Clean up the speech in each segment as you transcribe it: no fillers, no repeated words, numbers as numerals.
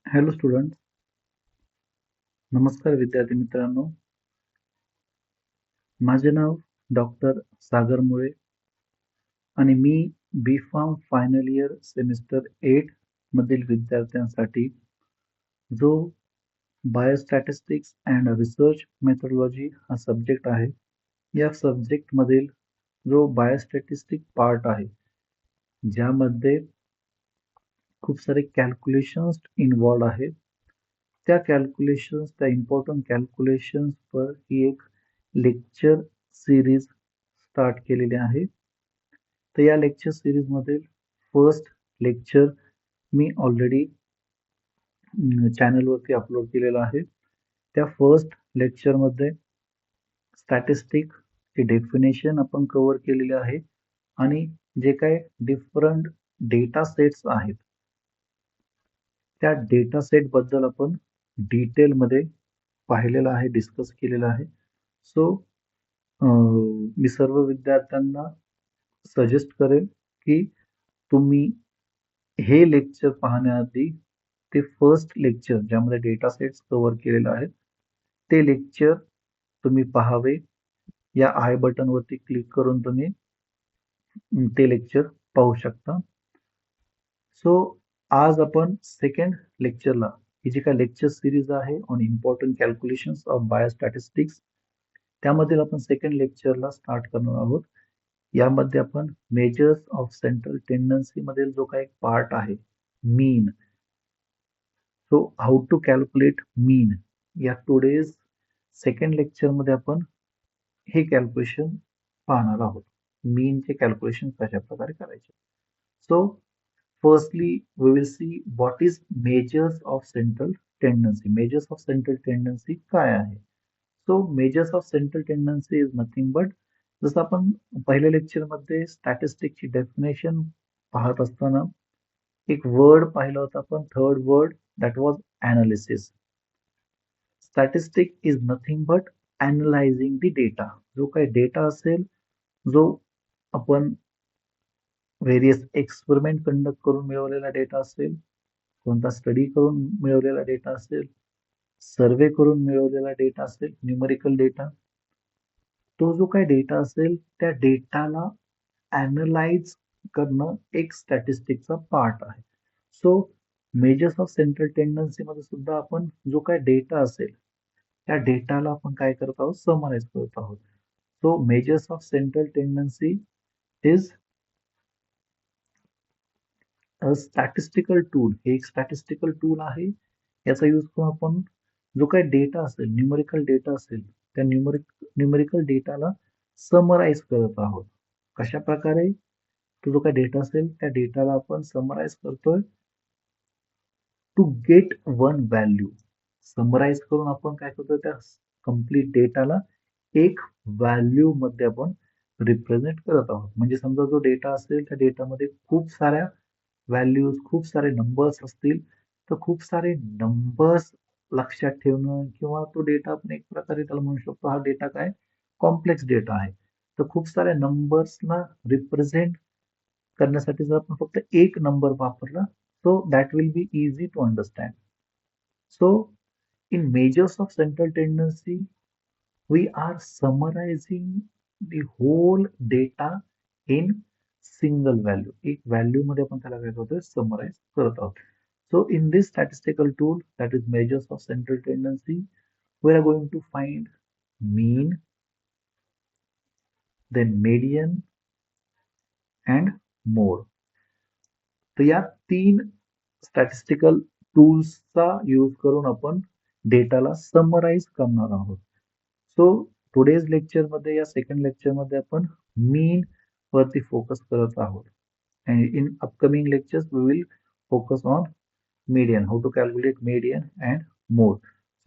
Hello student, नमस्कार विद्यार्थी मित्रांनो. माझे नाव डॉक्टर सागर मुळे आणि मी बी फार्म फायनल इयर सेमिस्टर 8 मधील विद्यार्थ्यांसाठी जो बायोस्टॅटिस्टिक्स अँड रिसर्च मेथोडॉलॉजी हा सब्जेक्ट आहे, या सब्जेक्ट मधील जो बायोस्टॅटिस्टिक पार्ट आहे, ज्यामध्ये खूप सारे कॅल्क्युलेशन्स इन्व्हॉल्व आहेत. त्या इम्पॉर्टंट कॅल्क्युलेशन्स वर ही एक लेक्चर सिरीज स्टार्ट केलेली आहे. तर या लेक्चर सिरीज मधील फर्स्ट लेक्चर मी ऑलरेडी चॅनलवरती अपलोड केलेला आहे. त्या फर्स्ट लेक्चरमध्ये स्टॅटिस्टिक ची डेफिनेशन आपण कव्हर केलेली आहे आणि जे काही डिफरंट डेटा सेट्स आहेत, त्या डेटा सेट बद्दल आपण डिटेलमध्ये पाहिलेलं आहे, डिस्कस केलेलं आहे. सो मी सर्व विद्यार्थ्यांना सजेस्ट करेन की तुम्ही हे लेक्चर पाहण्याआधी ते फर्स्ट लेक्चर ज्यामध्ये डेटा सेट्स कव्हर केलेलं आहे ते लेक्चर तुम्ही पाहावे. या आय बटन वरती क्लिक करून तुम्ही ते लेक्चर पाहू शकता. सो आज आपण सेकंड लेक्चरला, ही जी काय लेक्चर सिरीज आहे ऑन इम्पॉर्टंट कॅल्क्युलेशन्स ऑफ बायोस्टॅटिस्टिक्स, त्यामधील आपण सेकंड लेक्चरला स्टार्ट करणार आहोत. यामध्ये आपण मेजर्स ऑफ सेंट्रल टेंडन्सी मधील जो काही पार्ट आहे, मीन, सो हाऊ टू कॅल्क्युलेट मीन, या टुडेज सेकंड लेक्चर मध्ये आपण हे कॅल्क्युलेशन पाहणार आहोत. मीनचे कॅल्क्युलेशन कशा प्रकारे करायचे. So firstly we will see what is measures of central tendency. Measures of central tendency काय आहे. So measures of central tendency is nothing but, जसं आपण पहिल्या लेक्चरमध्ये स्टॅटिस्टिकची डेफिनेशन पाहत असताना एक वर्ड पाहिला होता आपण, third word, that was analysis. Statistic is nothing but analysing the data. जो काही डेटा असेल, जो आपण व्हेरियस एक्सपेरिमेंट कंडक्ट करून मिळवलेला डेटा असेल, कोणता स्टडी करून मिळवलेला डेटा असेल, सर्वे करून मिळवलेला डेटा असेल, न्यूमेरिकल डेटा, तो जो काही डेटा असेल त्या डेटाला ॲनलाइज करणं एक स्टॅटिस्टिकचा पार्ट आहे. So measures of central tendency मध्ये सुद्धा आपण जो काही डेटा असेल त्या डेटाला आपण काय करत आहोत, समराइज करत आहोत. So measures of central tendency is statistical tool. हे एक स्टॅटिस्टिकल टूल आहे. याचा यूज करून आपण जो काही डेटा असेल, न्यूमेरिकल डेटा असेल, त्या न्यूमेरिकल डेटाला समराइज करत आहोत. कशा प्रकारे, तो जो काही डेटा असेल त्या डेटाला आपण समराइज करतोय to get one value. Summarize करून आपण काय करतोय, त्या कम्प्लीट डेटाला एक व्हॅल्यू मध्ये आपण रिप्रेझेंट करत आहोत. म्हणजे समजा जो डेटा असेल त्या डेटामध्ये खूप साऱ्या व्हॅल्यूज, खूप सारे नंबर्स असतील, तर खूप सारे नंबर्स लक्षात ठेवणं, किंवा तो डेटा आपण एक प्रकारे त्याला म्हणू शकतो, हा डेटा काय कॉम्प्लेक्स डेटा आहे. तर खूप साऱ्या नंबर्सना रिप्रेझेंट करण्यासाठी जर आपण फक्त एक नंबर वापरला, so that will be easy to understand. So in measures of central tendency, we are summarizing the whole data in single value. एक व्हॅल्यू मध्ये आपण त्याला काय करतोय, समराइज करत आहोत. So in this statistical tool, that is measures of central tendency, we are going to find mean, then median and more. तर या तीन स्टॅटिस्टिकल टूल्सचा यूज करून आपण डेटाला समराइज करणार आहोत. सो टुडेज लेक्चर मध्ये, या सेकंड लेक्चर मध्ये आपण मीन वरती फोकस करत आहोत. And in upcoming lectures we will focus on median, how to calculate median and mode.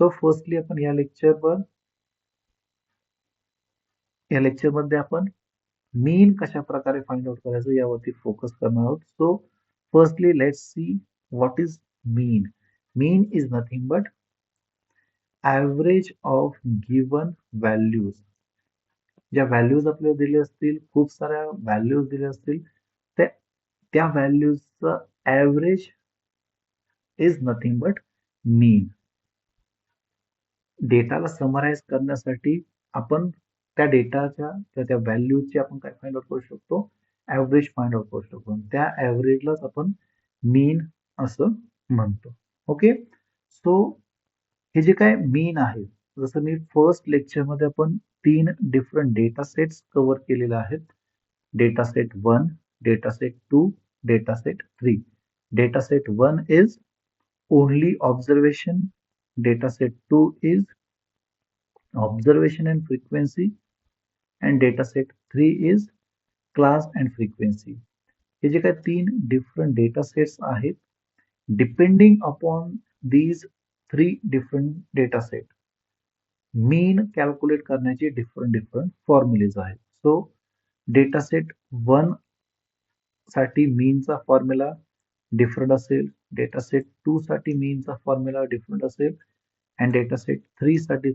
So firstly आपण या लेक्चर मध्ये आपण मीन कशा प्रकारे फाइंड आउट करायचं यावरती फोकस करणार आहोत. So firstly let's see what is mean. Mean is nothing but average of given values. ज्या व्हॅल्यूज आपल्याला दिल्या असतील, खूप साऱ्या व्हॅल्यूज दिल्या असतील, त्या व्हॅल्यूजचं ॲव्हरेज इज नथिंग बट मीन. डेटाला समराईज करण्यासाठी आपण त्या डेटाच्या त्या व्हॅल्यूची आपण काय फाइंड आउट करू शकतो, ऍव्हरेज फाइंड आउट करू शकतो. त्या ऍव्हरेजलाच आपण मीन असं म्हणतो. ओके, सो हे जे काय मीन आहे, जसं मी फर्स्ट लेक्चरमध्ये आपण 3 डिफरंट डेटा सेट्स कव्हर केलेले आहेत. Data set 1, data set 2, data set 3. Data set 1 is only observation, data set 2 is observation and frequency, and data set 3 is class and frequency. हे जे काही 3 डिफरंट डेटा सेट्स आहेत, depending upon these 3 different data set, mean calculate करण्याचे different formulas आहेत. So data set 1 साठी मीनचा formula different असेल, data set 2 साठी मीनचा formula different असेल, and डेटा सेट 3 साठी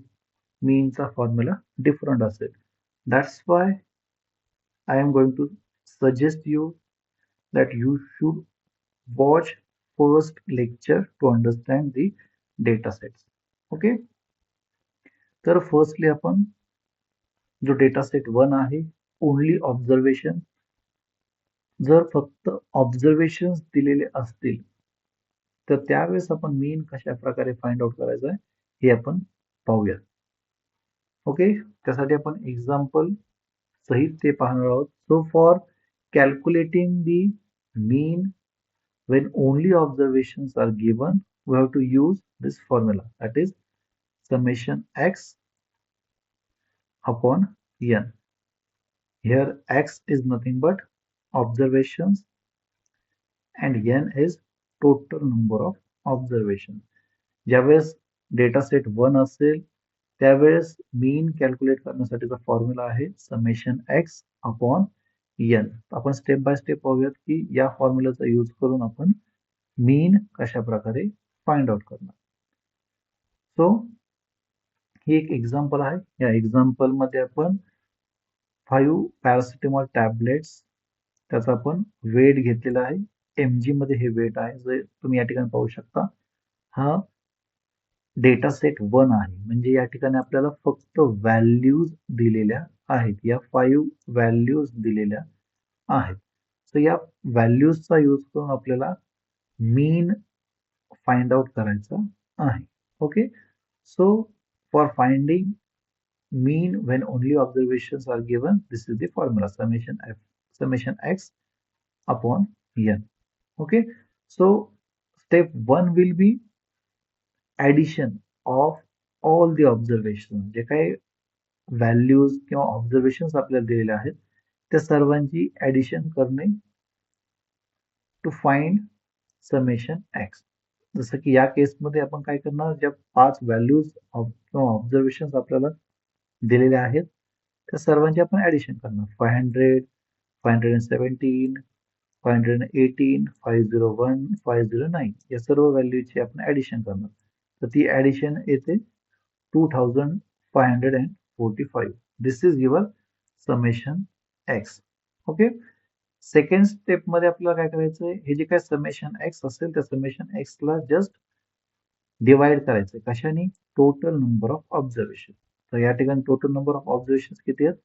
मीनचा फॉर्म्युला डिफरंट असेल. That's why I am going to suggest you that you should watch first lecture to understand the data sets. Okay, तर firstly आपण जो data set 1 आहे, only observation, जर फक्त observations दिलेले असतील तर त्यावेळेस आपण मीन कशा प्रकारे फाइंड आउट करायचं आहे हे आपण पाहूया. ओके, त्यासाठी आपण एक्झाम्पल सहित ते पाहणार आहोत. So for calculating the mean when only observations are given, we have to use this formula, that is summation x upon n. Here x is nothing but observations and n is total number of observations. ज्यावेळेस data set 1 असेल त्यावेळेस मीन calculate करण्यासाठीचा formula आहे summation x upon N. आपण step by step पाहूयात की या फॉर्म्युलाचा use करून आपण मीन कशा प्रकारे फाइंड आउट करणार. सो ही एक एक्झाम्पल आहे. या एक्झाम्पल मध्ये आपण 5 पॅरासिटामॉल टॅबलेट्स, त्याचा आपण वेट घेतलेला आहे. mg मध्ये हे वेट आहे, जे तुम्ही या ठिकाणी पाहू शकता. हा डेटा सेट 1 आहे, म्हणजे या ठिकाणी आपल्याला फक्त व्हॅल्यूज दिलेल्या आहेत. या 5 व्हॅल्यूज दिलेल्या आहेत. सो या व्हॅल्यूजचा यूज करून आपल्याला मीन फाइंड आउट करायचा आहे. Okay, so for finding mean when only observations are given, this is the formula summation x upon n. Okay, so step 1 will be addition of all the observations. जे काही values किंवा observations आपल्याला दिलेले आहेत त्या सर्वांची ऍडिशन करणे to find summation x. जसं की या केसमध्ये आपण काय करणार, ज्या 5 व्हॅल्यूज किंवा ऑब्झर्वेशन्स आपल्याला दिलेले आहेत त्या सर्वांची आपण ऍडिशन करणार. 500, 517, 518, 501, 509 या सर्व व्हॅल्यूची आपण ऍडिशन करणार. तर ती ऍडिशन येते 2545. This is your summation X. Okay, second step मध्ये आपल्याला काय करायचंय, हे जे काय समेशन एक्स असेल त्या समेशन एक्स ला जस्ट डिवाइड करायचंय. कशाने? Total number of observation. तर या ठिकाणी टोटल नंबर ऑफ ऑब्झर्वेशन किती आहेत?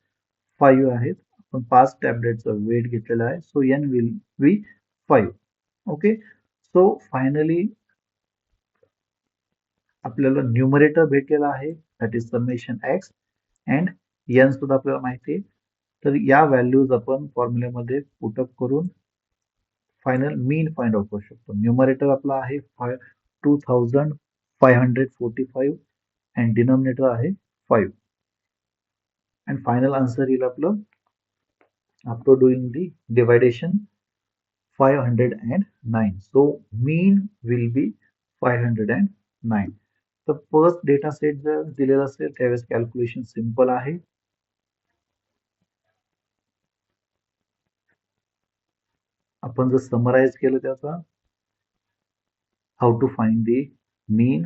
5 आहेत. आपण 5 टॅबलेटचा वेट घेतलेला आहे. So n will be 5. Okay, so finally आपल्याला न्यूमरेटर भेटलेला आहे, that is summation x, and n सुद्धा आपल्याला माहिती आहे. तर या व्हॅल्यूज आपण फॉर्म्युल्यामध्ये पुटअप करून फायनल मीन फाइंड आउट करू शकतो. न्यूमरेटर आपला आहे 2545 अँड डिनॉमिनेटर आहे 5. अँड फायनल आन्सर येईल आपलं after doing the deviation 509. So mean will be 509. तर फर्स्ट डेटा सेट जर दिलेला असेल त्यावेळेस कॅल्क्युलेशन सिंपल आहे. आपण जर समराइज केलं त्याचा, how to find the mean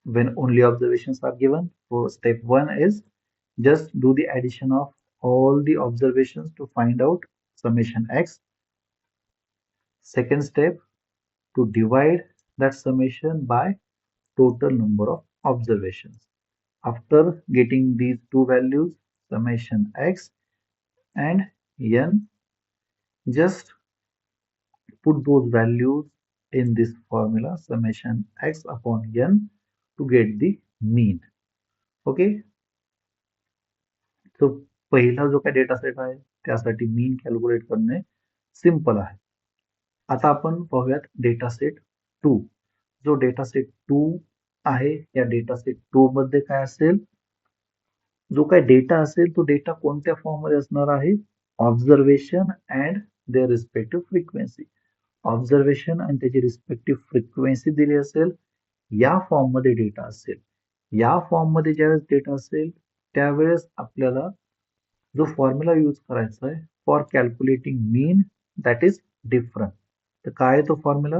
when only observations are given. So step 1 is just do the addition of all the observations to find out summation x. Second step, to divide that summation by total number of observations. After getting these two values, summation x and n, just put those values in this formula, summation x upon n, to get the mean. Okay, so पहिला जो काही data set आहे त्यासाठी मीन calculate करणे simple आहे. आता आपण पाहूयात डेटा सेट 2. जो डेटा सेट 2 आहे, या डेटा सेट 2 मध्ये काय असेल, जो काही डेटा असेल तो डेटा कोणत्या फॉर्म मध्ये असणार आहे, observation and their respective frequency. Observation आणि त्याची रिस्पेक्टिव्ह फ्रिक्वेन्सी दिली असेल, या फॉर्म मध्ये डेटा असेल. या फॉर्म मध्ये ज्यावेळेस डेटा असेल त्यावेळेस आपल्याला जो फॉर्म्युला यूज करायचा आहे for calculating mean, that is different. तर काय आहे तो formula,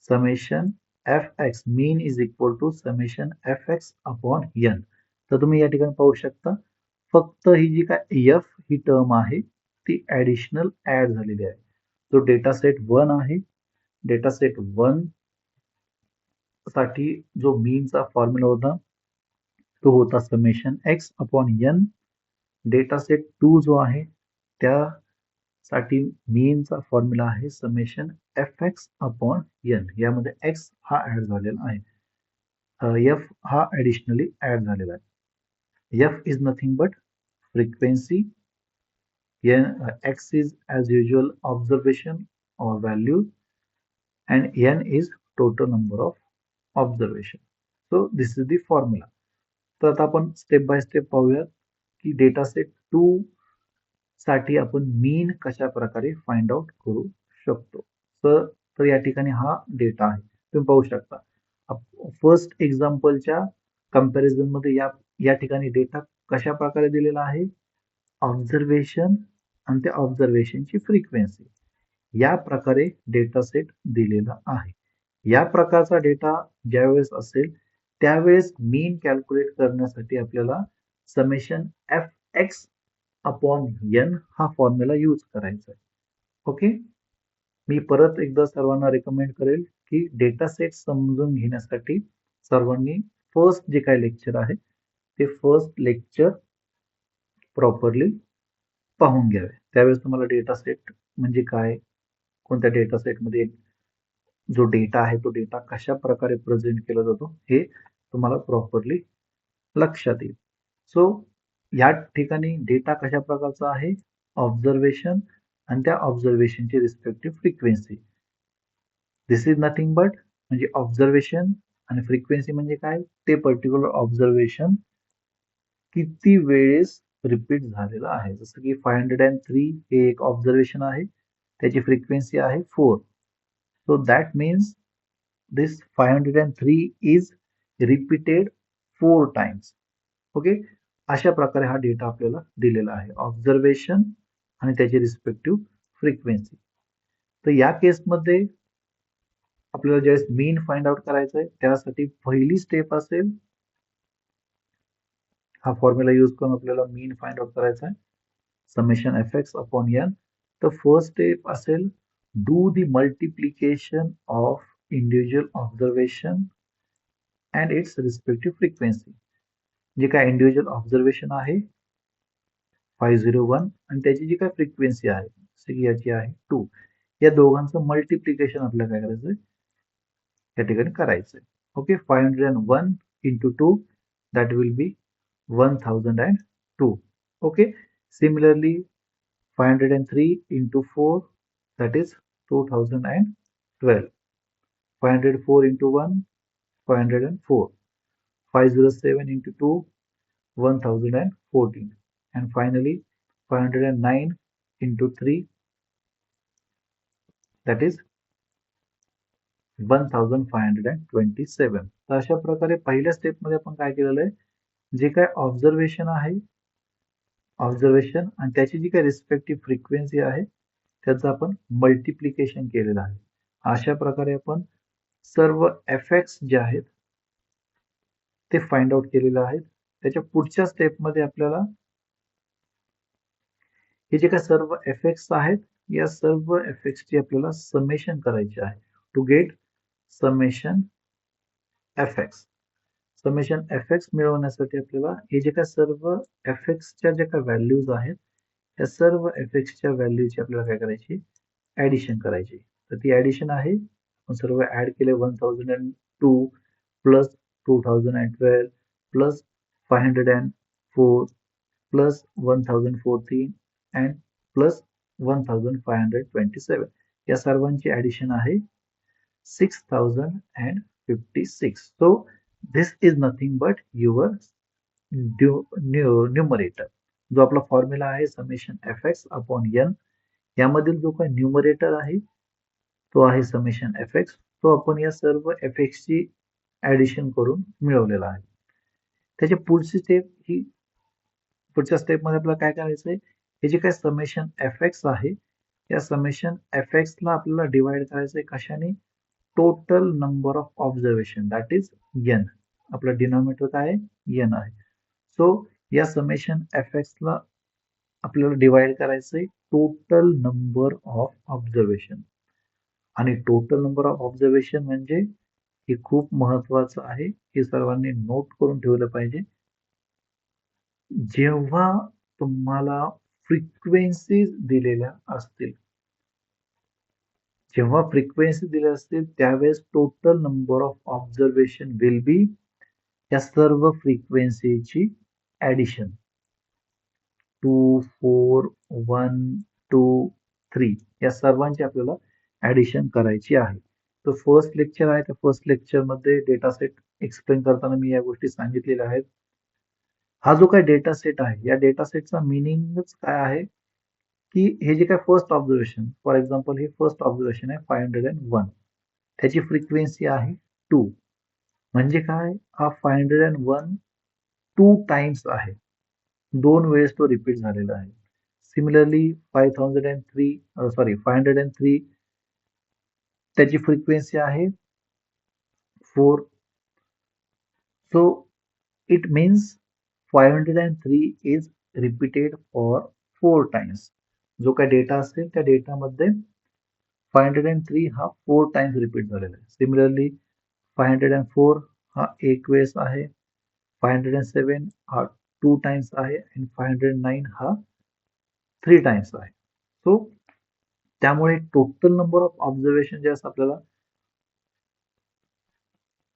summation f x, mean is equal to summation f x upon n. तर तुम्ही या ठिकाणी पाहू शकता, फक्त ही जी काय एफ ही टर्म आहे ती ऍडिशनल ऍड झालेली आहे. जो डेटा सेट 1 आहे, डेटा सेट 1 साठी जो मीनचा फॉर्म्युला होता तो होता summation x upon n. Data set 2 जो आहे त्यासाठी मीनचा फॉर्म्युला आहे summation f x upon n. यामध्ये एक्स हा ऍड झालेला आहे, एफ हा ऍडिशनली ऍड झालेला आहे. F is nothing but frequency, x is as usual observation or value, and n is total number of observation. So this is the formula. तर आता आपण स्टेप बाय स्टेप पाहूया की डेटा सेट 2 साठी आपण मीन कशा प्रकारे फाइंड आउट करू शकतो. तर या ठिकाणी हा डेटा आहे, तुम्ही पाहू शकता. फर्स्ट एक्झाम्पलच्या कंपॅरिझन मध्ये या ठिकाणी डेटा कशा प्रकारे दिलेला आहे, ऑब्झर्वेशन आणि त्या ऑब्झर्वेशनची फ्रिक्वेन्सी, या प्रकारे डेटा सेट दिलेला आहे. या प्रकारचा डेटा ज्यावेळेस असेल त्यावेळेस मीन कॅल्क्युलेट करण्यासाठी आपल्याला summation f x upon n हा फॉर्म्युला यूज करायचा आहे. ओके, मी परत एकदा सर्वांना रेकमेंड करेल की डेटा सेट समजून घेण्यासाठी सर्वांनी फर्स्ट जे काही लेक्चर आहे ते फर्स्ट लेक्चर प्रॉपरली पाहून घ्यावे. त्यावेळेस तुम्हाला डेटा सेट म्हणजे काय, कोणत्या डेटा सेटमध्ये जो डेटा आहे तो डेटा कशा प्रकारे प्रेझेंट केला जातो हे तुम्हाला प्रॉपरली लक्षात येईल. सो या ठिकाणी डेटा कशा प्रकारचा आहे, ऑब्झर्वेशन आणि त्या ऑब्झर्वेशनची respective frequency. This is nothing but म्हणजे ऑब्झर्वेशन आणि फ्रिक्वेन्सी म्हणजे काय, ते पर्टिक्युलर ऑब्झर्वेशन किती वेळेस रिपीट झालेला आहे. जसं की 503 हे एक ऑब्झर्वेशन आहे, त्याची फ्रिक्वेन्सी आहे 4. So that means this 503 is repeated 4 times. Okay, अशा प्रकारे हा डेटा आपल्याला दिलेला आहे, ऑब्झर्वेशन आणि त्याची रिस्पेक्टिव्ह फ्रिक्वेन्सी. तर या केसमध्ये आपल्याला ज्यावेळेस मीन फाइंड आउट करायचं आहे त्यासाठी पहिली स्टेप असेल, हा फॉर्म्युला यूज करून आपल्याला मीन फाइंड आउट करायचा आहे, summation f x upon n. तर फर्स्ट स्टेप असेल, do the multiplication of individual observation and its respective frequency. जे काय इंडिव्हिज्युअल ऑब्झर्वेशन आहे 501 आणि त्याची जी काय फ्रिक्वेन्सी आहे याची आहे 2, या दोघांचं मल्टिप्लिकेशन आपल्याला काय करायचं या ठिकाणी करायचं. Okay, 501 into 2 that will be 1002. Okay, similarly 503 into 4 that is 2012. 504 into 1 504. 507 into 2 1014, and finally 509 into 3 that is 1527. तर अशा प्रकारे पहिल्या स्टेप मध्ये आपण काय केलेलं आहे, जे काय ऑब्झर्वेशन आहे, ऑब्झर्वेशन आणि त्याची जी काही रिस्पेक्टिव्ह फ्रिक्वेन्सी आहे त्याचं आपण मल्टिप्लिकेशन केलेलं आहे. अशा प्रकारे आपण सर्व एफेक्ट्स जे आहेत ते फाइंड आउट केलेले आहेत. त्याच्या पुढच्या स्टेप मध्ये आपल्याला हे जे काही सर्व एफेक्ट्स आहेत या सर्व एफेक्ट्सची आपल्याला समेशन करायची आहे to get summation f x. Summation f x मिळवण्यासाठी आपल्याला हे जे काय सर्व एफ एक्सच्या ज्या काही व्हॅल्यूज आहेत त्या सर्व एफ एक्सच्या व्हॅल्यूची आपल्याला काय करायची, ऍडिशन करायची. तर ती ऍडिशन आहे, आपण सर्व ऍड केले 1002 plus 2012 plus 504 plus 1014 and plus 1527. या सर्वांची ऍडिशन आहे 6056. So this is nothing but your numerator. जो आपला फॉर्म्युला आहे summation f x upon n, यामधील जो काही न्यूमरेटर आहे तो आहे समेशन एफ एक्स. तो आपण या सर्व एफ एक्स ची ऍडिशन करून मिळवलेला आहे. त्याची पुढची स्टेप ही, पुढच्या स्टेप मध्ये आपल्याला काय करायचंय, हे जे काही समेशन एफ एक्स आहे या समेशन एफ एक्स ला आपल्याला डिवाइड करायचंय कशाने, total number of observation, that is an. आपला डिनॉमिनेटर काय आहे, एन आहे. सो या समेशन एफ एक्स ला आपल्याला डिवाइड करायचंय टोटल नंबर ऑफ ऑब्झर्वेशन. आणि टोटल नंबर ऑफ ऑब्झर्वेशन म्हणजे हे खूप महत्वाचं आहे, हे सर्वांनी नोट करून ठेवलं पाहिजे. जेव्हा तुम्हाला फ्रिक्वेन्सीज दिलेल्या असतील, जेव्हा फ्रिक्वेन्सी दिल्या असतील त्यावेळेस total number of observation will be या सर्व फ्रिक्वेन्सीची ऍडिशन. 2, 4, 1, 2, 3 या सर्वांची आपल्याला ऍडिशन करायची आहे. तो फर्स्ट लेक्चर आहे, त्या फर्स्ट लेक्चर मध्ये डेटा सेट एक्सप्लेन करताना मी या गोष्टी सांगितलेल्या आहेत. हा जो काही डेटा सेट आहे या डेटा सेटचा मिनिंगच काय आहे की हे जे काय फर्स्ट ऑब्झर्वेशन, फॉर एक्झाम्पल हे फर्स्ट ऑब्झर्वेशन आहे 501, त्याची फ्रिक्वेन्सी आहे 2. म्हणजे काय, हा 501 2 टाइम्स आहे, 2 वेळेस तो रिपीट झालेला आहे. सिमिलरली 503 त्याची फ्रिक्वेन्सी आहे 4. So it means 503 is repeated for 4 times. जो काय डेटा असेल त्या डेटामध्ये 503 हा 4 टाइम्स रिपीट झालेला आहे. सिमिलरली 504 हा एक वेळेस आहे, 507 हा 2 टाइम्स आहे आणि 509 हा 3 टाइम्स आहे. सो त्यामुळे टोटल नंबर ऑफ ऑब्झर्वेशन जे आपल्याला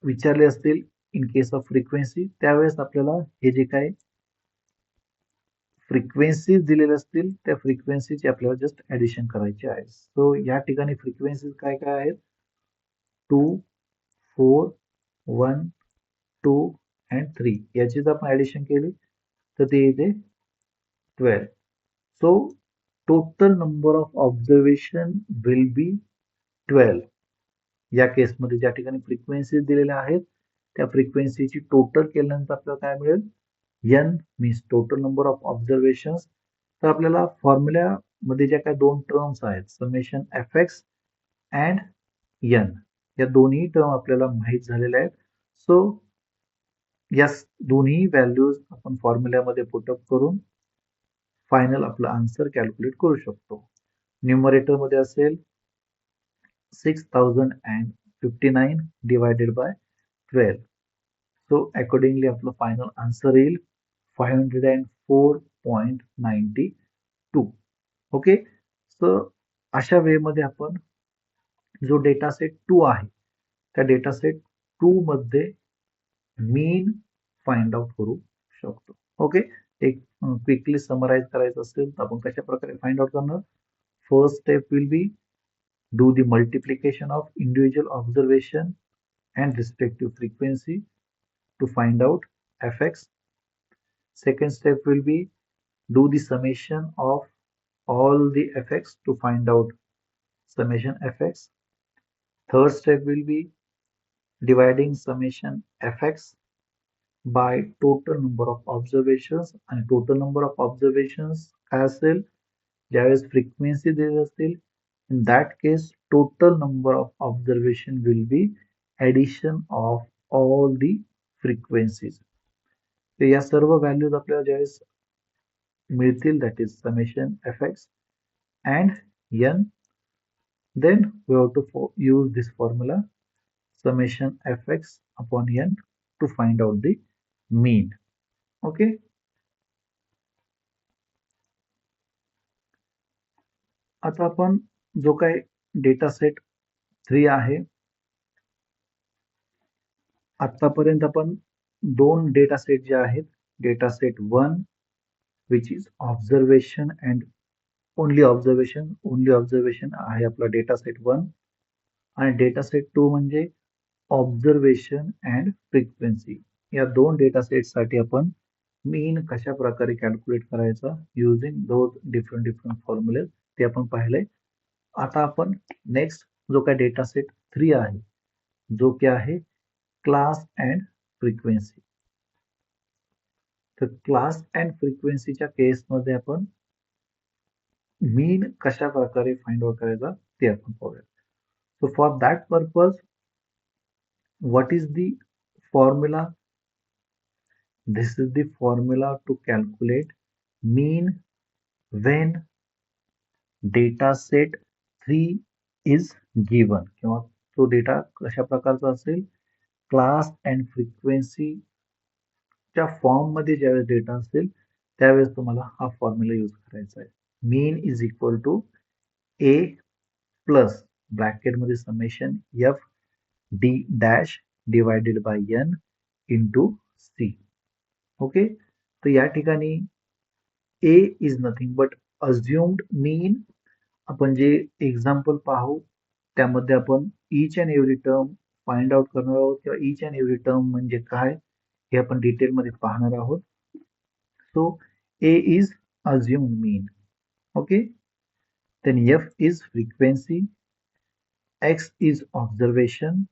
विचारले असतील इन केस ऑफ फ्रिक्वेन्सी, त्यावेळेस आपल्याला हे जे काही फ्रिक्वेन्सी दिलेले असतील त्या फ्रिक्वेन्सीची आपल्याला जस्ट ऍडिशन करायची आहे. सो या ठिकाणी फ्रिक्वेन्सी काय काय आहेत, 2, 4, 1, 2 अँड 3 याची जर आपण ऍडिशन केली तर ते येते 12. So total number of observation will be 12. या केसमध्ये ज्या ठिकाणी फ्रिक्वेन्सी दिलेल्या आहेत त्या फ्रिक्वेन्सीची टोटल केल्यानंतर आपल्याला काय मिळेल, n means total number of observation. तर आपल्याला फॉर्म्युल्यामध्ये ज्या काही दोन टर्म्स आहेत summation f x and n, या दोन्ही टर्म आपल्याला माहीत झालेल्या आहेत. सो या दोन्ही व्हॅल्यूज आपण फॉर्म्युल्यामध्ये पुटअप करून फायनल आपला आन्सर कॅल्क्युलेट करू शकतो. न्यूमरेटर मध्ये असेल 6059 divided by 12. So accordingly आपलं फायनल आन्सर येईल 504.92. ओके. सो अशा वे मध्ये आपण जो डेटा सेट 2 आहे त्या डेटा सेट 2 मध्ये मीन फाइंड आउट करू शकतो. ओके. एक क्विकली समराइज करायचं असेल तर आपण कशा प्रकारे फाइंड आउट करणार, first step will be do the multiplication of individual observation and respective frequency to find out fx. Second step will be do the summation of all the fx to find out summation fx. Third step will be dividing summation fx by total number of observations, and total number of observations काय असेल, ज्यावेळेस frequency दिलेली असतील, in that case total number of observation will be addition of all the frequencies. तर या सर्व values आपल्याला ज्यावेळेस मिळतील, that is summation fx and n, then we have to use this formula summation fx upon n to find out the mean. Okay. आता आपण जो काही डेटा सेट 3 आहे, आतापर्यंत आपण दोन डेटा सेट जे आहेत, data set 1 which is observation and only observation आहे आपला डेटा सेट 1 आणि डेटा सेट 2 म्हणजे ऑब्झर्वेशन अँड फ्रिक्वेन्सी. या दोन डेटा सेट साठी आपण मीन कशा प्रकारे कॅल्क्युलेट करायचा युजिंग दोज डिफरंट फॉर्म्युले ते आपण पाहिले. आता आपण नेक्स्ट जो काय डेटा सेट 3 आहे, जो की आहे क्लास अँड फ्रिक्वेन्सी. तर क्लास अँड फ्रिक्वेन्सीच्या केसमध्ये आपण मीन कशा प्रकारे फाइंड आउट करायचा ते आपण पाहूया. So for that purpose, what is the formula? This is the formula to calculate mean when data set 3 is given. किंवा तो डेटा कशा प्रकारचा असेल, क्लास अँड फ्रिक्वेन्सीच्या फॉर्ममध्ये ज्यावेळेस डेटा असेल त्यावेळेस तुम्हाला हा फॉर्म्युला यूज करायचा आहे. Mean is equal to A plus ब्रॅकेटमध्ये summation F D dash divided by N into C. Okay. तर या ठिकाणी A is nothing but assumed mean. आपण जे एक्झाम्पल पाहू त्यामध्ये आपण each and every term find out करणार आहोत किंवा ईच अँड एव्हरी टर्म म्हणजे काय हे आपण डिटेलमध्ये पाहणार आहोत. So a is assumed mean. Okay. Then f is frequency, x is observation.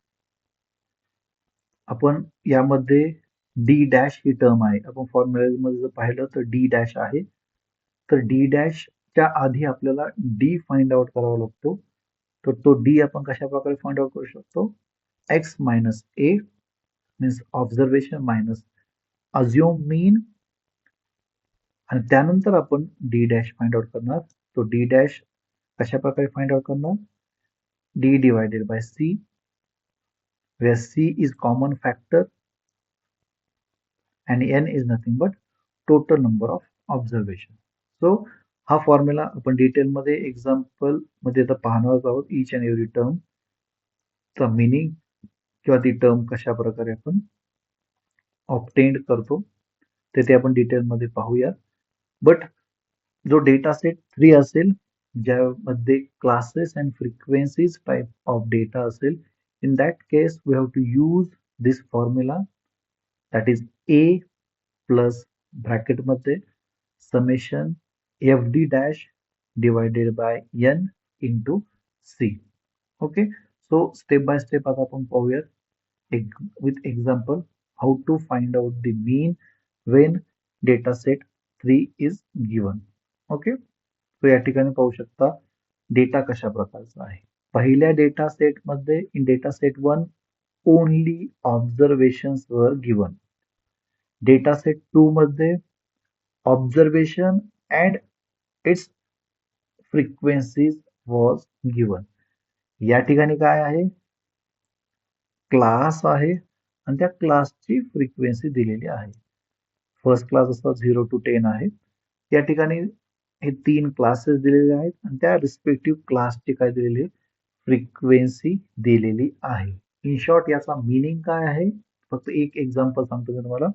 आपण यामध्ये डी डॅश ही टर्म आहे. आपण फॉर्म्युलामध्ये जर पाहिलं तर डी डॅश आहे. तर डी डॅशच्या आधी आपल्याला डी फाइंड आउट करावा लागतो. तर तो डी आपण कशा प्रकारे फाइंड आउट करू शकतो, एक्स मायनस ए मीन्स ऑब्झर्वेशन मायनस अज्युम मीन आणि त्यानंतर आपण डी डॅश फाइंड आउट करणार. तो डी डॅश कशा प्रकारे फाइंड आउट करणार, d divided by c where c is common factor and n is nothing but total number of observation. So हा formula आपण डिटेल मध्ये एक्झाम्पल मध्ये आता पाहणार आहोत. ईच अँड एव्हरी टर्म चा मिनिंग किंवा ती टर्म कशा प्रकारे आपण ऑब्टेंड करतो ते आपण डिटेल मध्ये पाहूया. बट जो डेटा सेट 3 असेल ज्यामध्ये classes and frequencies type of data असेल, in that case we have to use this formula, that is a plus bracket मध्ये summation fd dash divided by n into c. Okay, so step by step आता आपण पाहूयात with example how to find out the mean when data set 3 is given. Okay, so या ठिकाणी पाहू शकता data कशा प्रकारचा आहे. पहिल्या डेटा सेट मध्ये in data set 1 only observations were given. Data set 2 मध्ये observation and it's frequencies was given. या ठिकाणी काय आहे, क्लास आहे आणि त्या क्लासची फ्रिक्वेन्सी दिलेली आहे. फर्स्ट क्लास असा 0 to 10 आहे. या ठिकाणी हे 3 क्लासेस दिलेले आहेत आणि त्या रिस्पेक्टिव्ह क्लासची काय दिलेली फ्रिक्वेन्सी दिलेली आहे. इन शॉर्ट याचा मीनिंग काय आहे, फक्त एक एक्झाम्पल सांगतो मी तुम्हाला.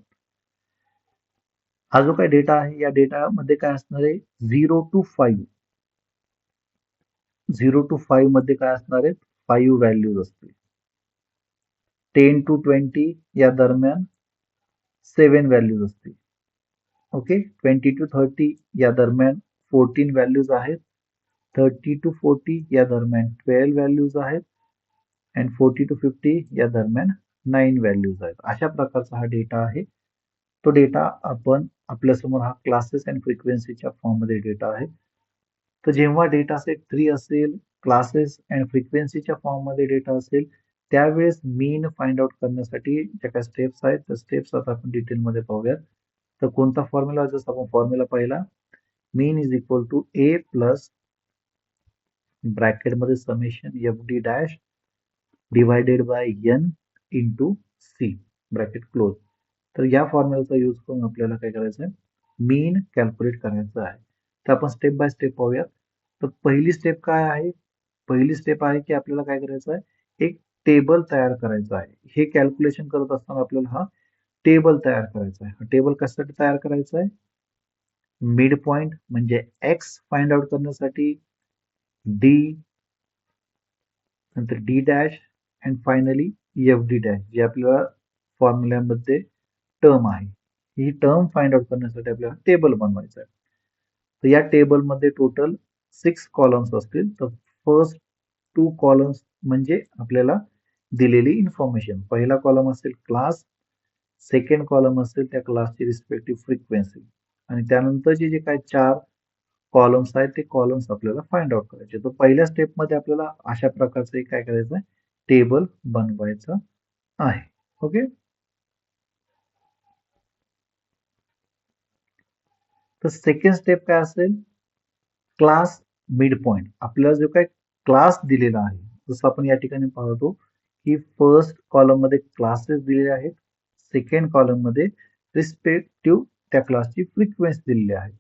हा जो काही डेटा आहे या डेटामध्ये काय असणार आहे, 0 to 5. 0 to 5 मध्ये काय असणार आहे, 5 व्हॅल्यूज असतील. 10 to 20 या दरम्यान 7 व्हॅल्यूज असतील. ओके. 20 to 30 या दरम्यान 14 व्हॅल्यूज आहेत. 30 to 40 या दरम्यान 12 व्हॅल्यूज आहेत अँड 40 to 50 या दरम्यान 9 व्हॅल्यूज आहेत. अशा प्रकारचा हा डेटा आहे. तो डेटा आपण आपल्यासमोर हा क्लासेस अँड फ्रिक्वेन्सीच्या फॉर्ममध्ये डेटा आहे. तर जेव्हा डेटा सेट 3 असेल, क्लासेस अँड फ्रिक्वेन्सीच्या फॉर्ममध्ये डेटा असेल, त्यावेळेस मीन फाइंड आउट करण्यासाठी ज्या काही स्टेप्स आहेत त्या स्टेप्स आता आपण डिटेलमध्ये पाहूयात. तर कोणता फॉर्म्युला, जसं आपण फॉर्म्युला पाहिला, mean is equal to A plus ब्रॅकेटमध्ये summation F D dash divided by n into C bracket close. तर या फॉर्म्युलाचा यूज करून आपल्याला काय करायचं आहे, मीन कॅल्क्युलेट करायचं आहे. तर आपण स्टेप बाय स्टेप पाहूयात. तर पहिली स्टेप काय आहे, पहिली स्टेप आहे की आपल्याला काय करायचं आहे, एक टेबल तयार करायचं आहे. हे कॅल्क्युलेशन करत असताना आपल्याला हा टेबल तयार करायचा आहे. हा टेबल कशासाठी तयार करायचा आहे, मिड पॉइंट म्हणजे एक्स फाइंड आउट करण्यासाठी, डी, नंतर D dash and finally F D dash, जे आपल्याला फॉर्म्युल्यामध्ये टर्म आहे. ही टर्म फाइंड आउट करण्यासाठी आपल्याला टेबल बनवायचं आहे. तर या टेबलमध्ये टोटल 6 कॉलम्स असतील. तर फर्स्ट 2 कॉलम्स म्हणजे आपल्याला दिलेली इन्फॉर्मेशन. पहिला कॉलम असेल क्लास, सेकंड कॉलम असेल त्या क्लासची रिस्पेक्टिव्ह फ्रिक्वेन्सी, आणि त्यानंतरचे जे काही 4 कॉलम्स आहेत ते कॉलम्स आपल्याला फाइंड आउट करायचे. तर पहिल्या स्टेपमध्ये आपल्याला अशा प्रकारचं एक काय करायचं आहे, टेबल बनवायचं आहे. ओके. तर सेकंड स्टेप काय असेल, क्लास मिड पॉइंट. आपल्याला जो काही क्लास दिलेला आहे, जसं आपण या ठिकाणी पाहतो की फर्स्ट कॉलम मध्ये क्लासेस दिलेले आहेत, सेकंड कॉलम मध्ये रिस्पेक्टिव्ह त्या क्लासची फ्रिक्वेन्सी दिलेली आहे.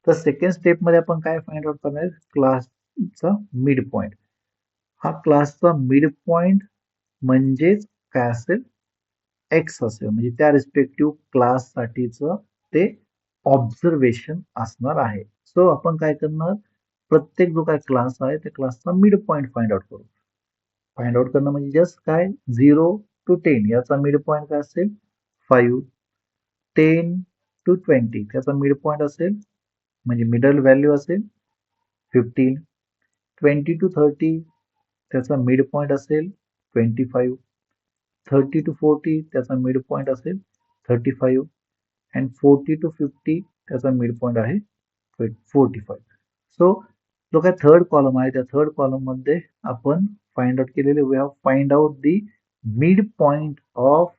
तर सेकंड स्टेप मध्ये आपण काय फाइंड आउट करणार आहे, क्लासचा मिड पॉइंट. हा क्लासचा मिड पॉइंट म्हणजेच काय असेल, एक्स असेल, म्हणजे त्या रिस्पेक्टिव्ह क्लास साठीचं ते ऑब्झर्वेशन असणार आहे. सो आपण काय करणार, प्रत्येक जो काय क्लास आहे त्या क्लासचा मिड पॉइंट फाइंड आउट करू. फाइंड आउट करणं म्हणजे जस्ट काय, 0 to 10 याचा मिड पॉइंट काय असेल, 5. 10 to 20 त्याचा मिड पॉइंट असेल, म्हणजे मिडल व्हॅल्यू असेल 15. 20 to 30 त्याचा मिड पॉइंट असेल 25. 30 to 40 त्याचा मिड पॉइंट असेल 35. अँड 40 to 50 त्याचा मिड पॉइंट आहे 45. सो जो काय थर्ड कॉलम आहे त्या थर्ड कॉलम मध्ये आपण फाइंड आउट केलेले, we have find out the mid point of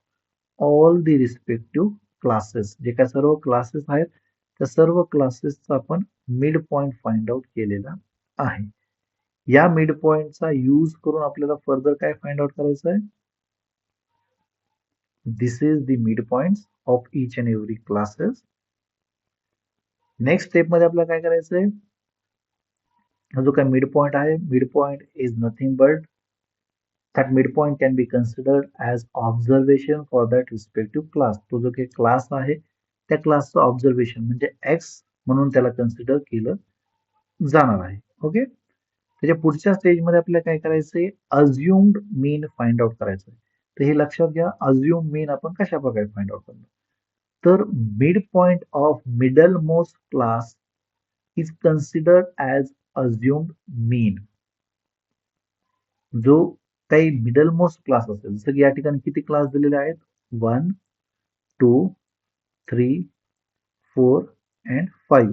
all the respective classes. जे काय सर्व क्लासेस आहेत त्या सर्व क्लासेसचा आपण मिड पॉइंट फाइंड आउट केलेला आहे. या मिड पॉइंटचा यूज करून आपल्याला फर्दर काय फाइंड आउट करायचं आहे, this is the mid points of each and every classes. Next step मध्ये आपल्याला काय करायचं आहे, हा जो काय मिड पॉइंट आहे, mid point is nothing but that midpoint can be considered as observation for that respective class. तो जो काही क्लास आहे त्या क्लासचं ऑब्झर्वेशन म्हणजे एक्स म्हणून त्याला कन्सिडर केलं जाणार आहे. ओके. त्याच्या पुढच्या स्टेजमध्ये आपल्याला काय करायचंय, अज्युम्ड मीन फाइंड आउट करायचंय. तर हे लक्षात घ्या, अज्युम मीन आपण कशा प्रकारे फाइंड आउट करणार, तर mid point of middle most class is considered as assumed mean. जो काही मिडल मोस्ट क्लास असेल, जसं की या ठिकाणी किती क्लास दिलेले आहेत, 1, 2, 3, 4 अँड 5.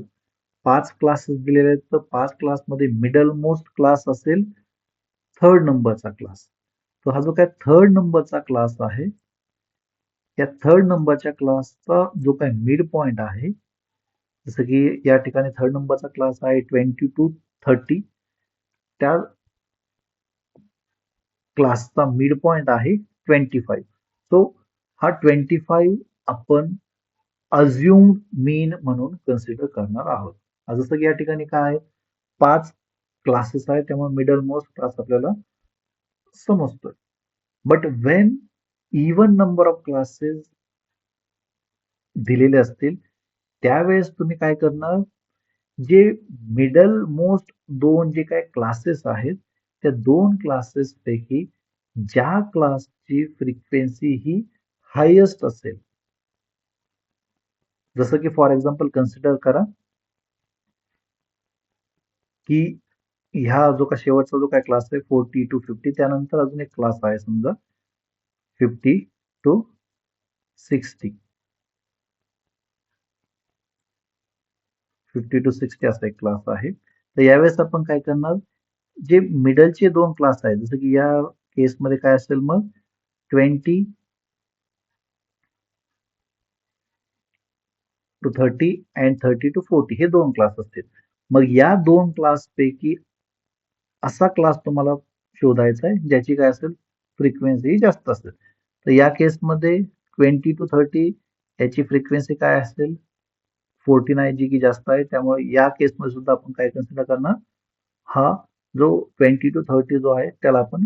5 क्लासेस दिलेले आहेत. तर 5 क्लासमध्ये मिडल मोस्ट क्लास असेल थर्ड नंबरचा क्लास. तर हा जो काय थर्ड नंबरचा क्लास आहे, या थर्ड नंबरच्या क्लासचा जो काय मिड पॉइंट आहे, जसं की या ठिकाणी थर्ड नंबरचा क्लास आहे 20 to 30, त्या क्लासचा मिड पॉइंट आहे 25. सो हा 25 आपण अज्युम्ड मीन म्हणून कन्सिडर करणार आहोत. जसं की या ठिकाणी काय आहे, 5 क्लासेस आहेत त्यामुळे मिडल मोस्ट क्लास आपल्याला समजतोय. But when even number of classes दिलेले असतील त्यावेळेस तुम्ही काय करणार, जे मिडल मोस्ट दोन जे काही क्लासेस आहेत त्या दोन क्लासेस पैकी ज्या क्लासची फ्रिक्वेन्सी ही हायेस्ट असेल, जसं की फॉर एक्झाम्पल कन्सिडर करा की ह्या जो का शेवटचा जो काय क्लास आहे 40 to 50, त्यानंतर अजून एक क्लास आहे समजा 50 to 60, 50 to 60 असा एक क्लास आहे. तर यावेळेस आपण काय करणार, जे मिडलचे दोन क्लास आहेत, जसं की या केसमध्ये काय असेल मग 20 to 30 अँड 30 to 40 हे दोन क्लास असतील. मग या दोन क्लास पैकी असा क्लास तुम्हाला शोधायचा आहे ज्याची काय असेल फ्रिक्वेन्सी जास्त असेल. तर या केसमध्ये 20 to 30 याची फ्रिक्वेन्सी काय असेल? 14 आहे, जी की जास्त आहे. त्यामुळे या केसमध्ये सुद्धा आपण काय कन्सिडर करणार? हा जो 20 to 30 जो आहे त्याला आपण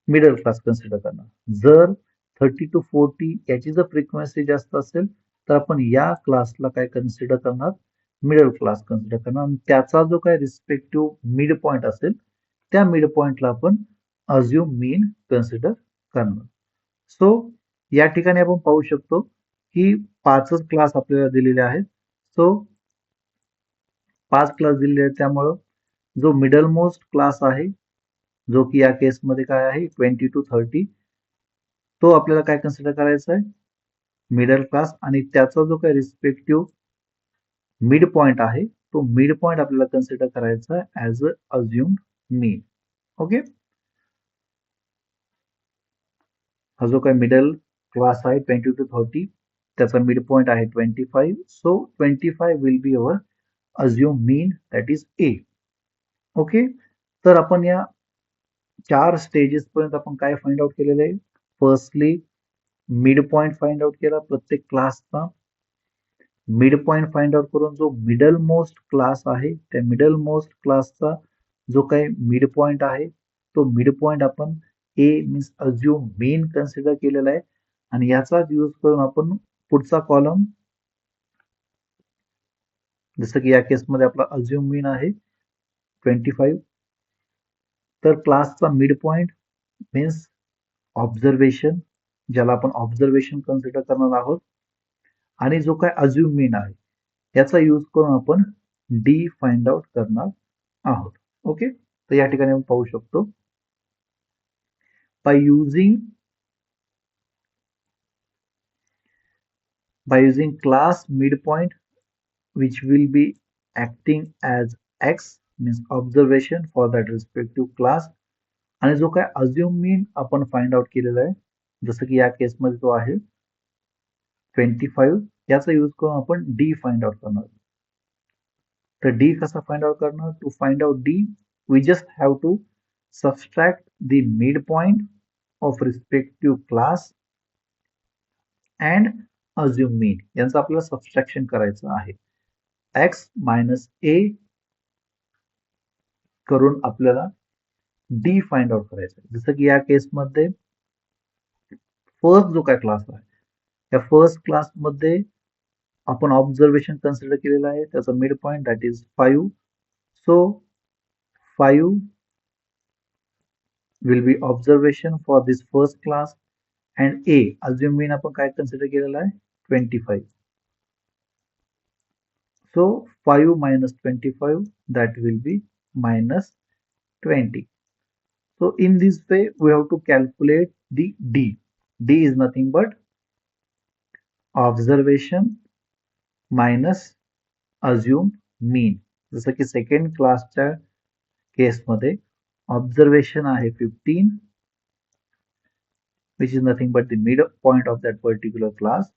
मिडल क्लास कन्सिडर करणार. जर 30 to 40 याची जर फ्रिक्वेन्सी जास्त असेल तर आपण या क्लासला काय कन्सिडर करणार? मिडल क्लास कन्सिडर करणार आणि त्याचा जो काही रिस्पेक्टिव्ह मिड पॉइंट असेल त्या मिड पॉइंटला आपण अज्युम मीन कन्सिडर करणार. सो या ठिकाणी आपण पाहू शकतो की 5च क्लास आपल्याला दिलेले आहेत. सो 5 क्लास दिलेले आहेत, त्यामुळं जो मिडल मोस्ट क्लास आहे जो की या केसमध्ये काय आहे 20 to 30, तो आपल्याला काय कन्सिडर करायचा आहे? मिडल क्लास आणि त्याचा जो काही रिस्पेक्टिव्ह मिड पॉइंट आहे तो मिड पॉइंट आपल्याला कन्सिडर करायचा आहे as a assumed mean. Okay, हा जो काही मिडल क्लास आहे 20 to 30 त्याचा मिड पॉइंट आहे 25. So 25 will be our assume mean, that is a. Okay, तर आपण या 4 स्टेजेस पर्यंत आपण काय फाइंड आउट केलेलं आहे? Firstly mid point find out केला प्रत्येक क्लासचा. मिड पॉइंट फाइंड आउट करून जो मिडल मोस्ट क्लास आहे त्या मिडल मोस्ट क्लासचा जो काही मिड पॉइंट आहे तो मिड पॉइंट आपण ए मीन्स अज्युम मीन कन्सिडर केलेला आहे आणि याचाच यूज करून आपण पुढचा कॉलम, जसं की या केसमध्ये आपला अज्युम मीन आहे 25, तर क्लासचा मिड पॉइंट मीन्स ऑब्झर्वेशन, ज्याला आपण ऑब्झर्वेशन कन्सिडर करणार आहोत, आणि जो काय अज्युम मीन आहे याचा यूज करून आपण डी फाइंड आउट करणार आहोत. ओके, तर या ठिकाणी आपण पाहू शकतो by using class midpoint which will be acting as x means observation for that respective class, आणि जो काय अज्युम मीन आपण फाइंड आउट केलेला आहे जसं की या केसमध्ये तो आहे 25, याचा यूज करून आपण डी फाइंड आउट करणार. तर डी कसा फाइंड आउट करणार? To find out D we just have to subtract the mid point of respective class and assume mean यांचं आपल्याला सबस्ट्रॅक्शन करायचं आहे. एक्स मायनस ए करून आपल्याला डी फाइंड आउट करायचं आहे. जसं की या केसमध्ये फर्स्ट जो काय क्लास आहे त्या फर्स्ट क्लासमध्ये आपण ऑब्झर्वेशन कन्सिडर केलेला आहे, त्याचा mid point that is 5. So 5 will be observation for this first class and a assume mean आपण काय कन्सिडर केलेला आहे 25. So 5 minus 25, that will be minus 20. So in this way we have to calculate the D. D is nothing but observation minus assumed mean. जसं की second क्लासच्या केसमध्ये observation आहे 15 which is nothing but the midpoint of that particular class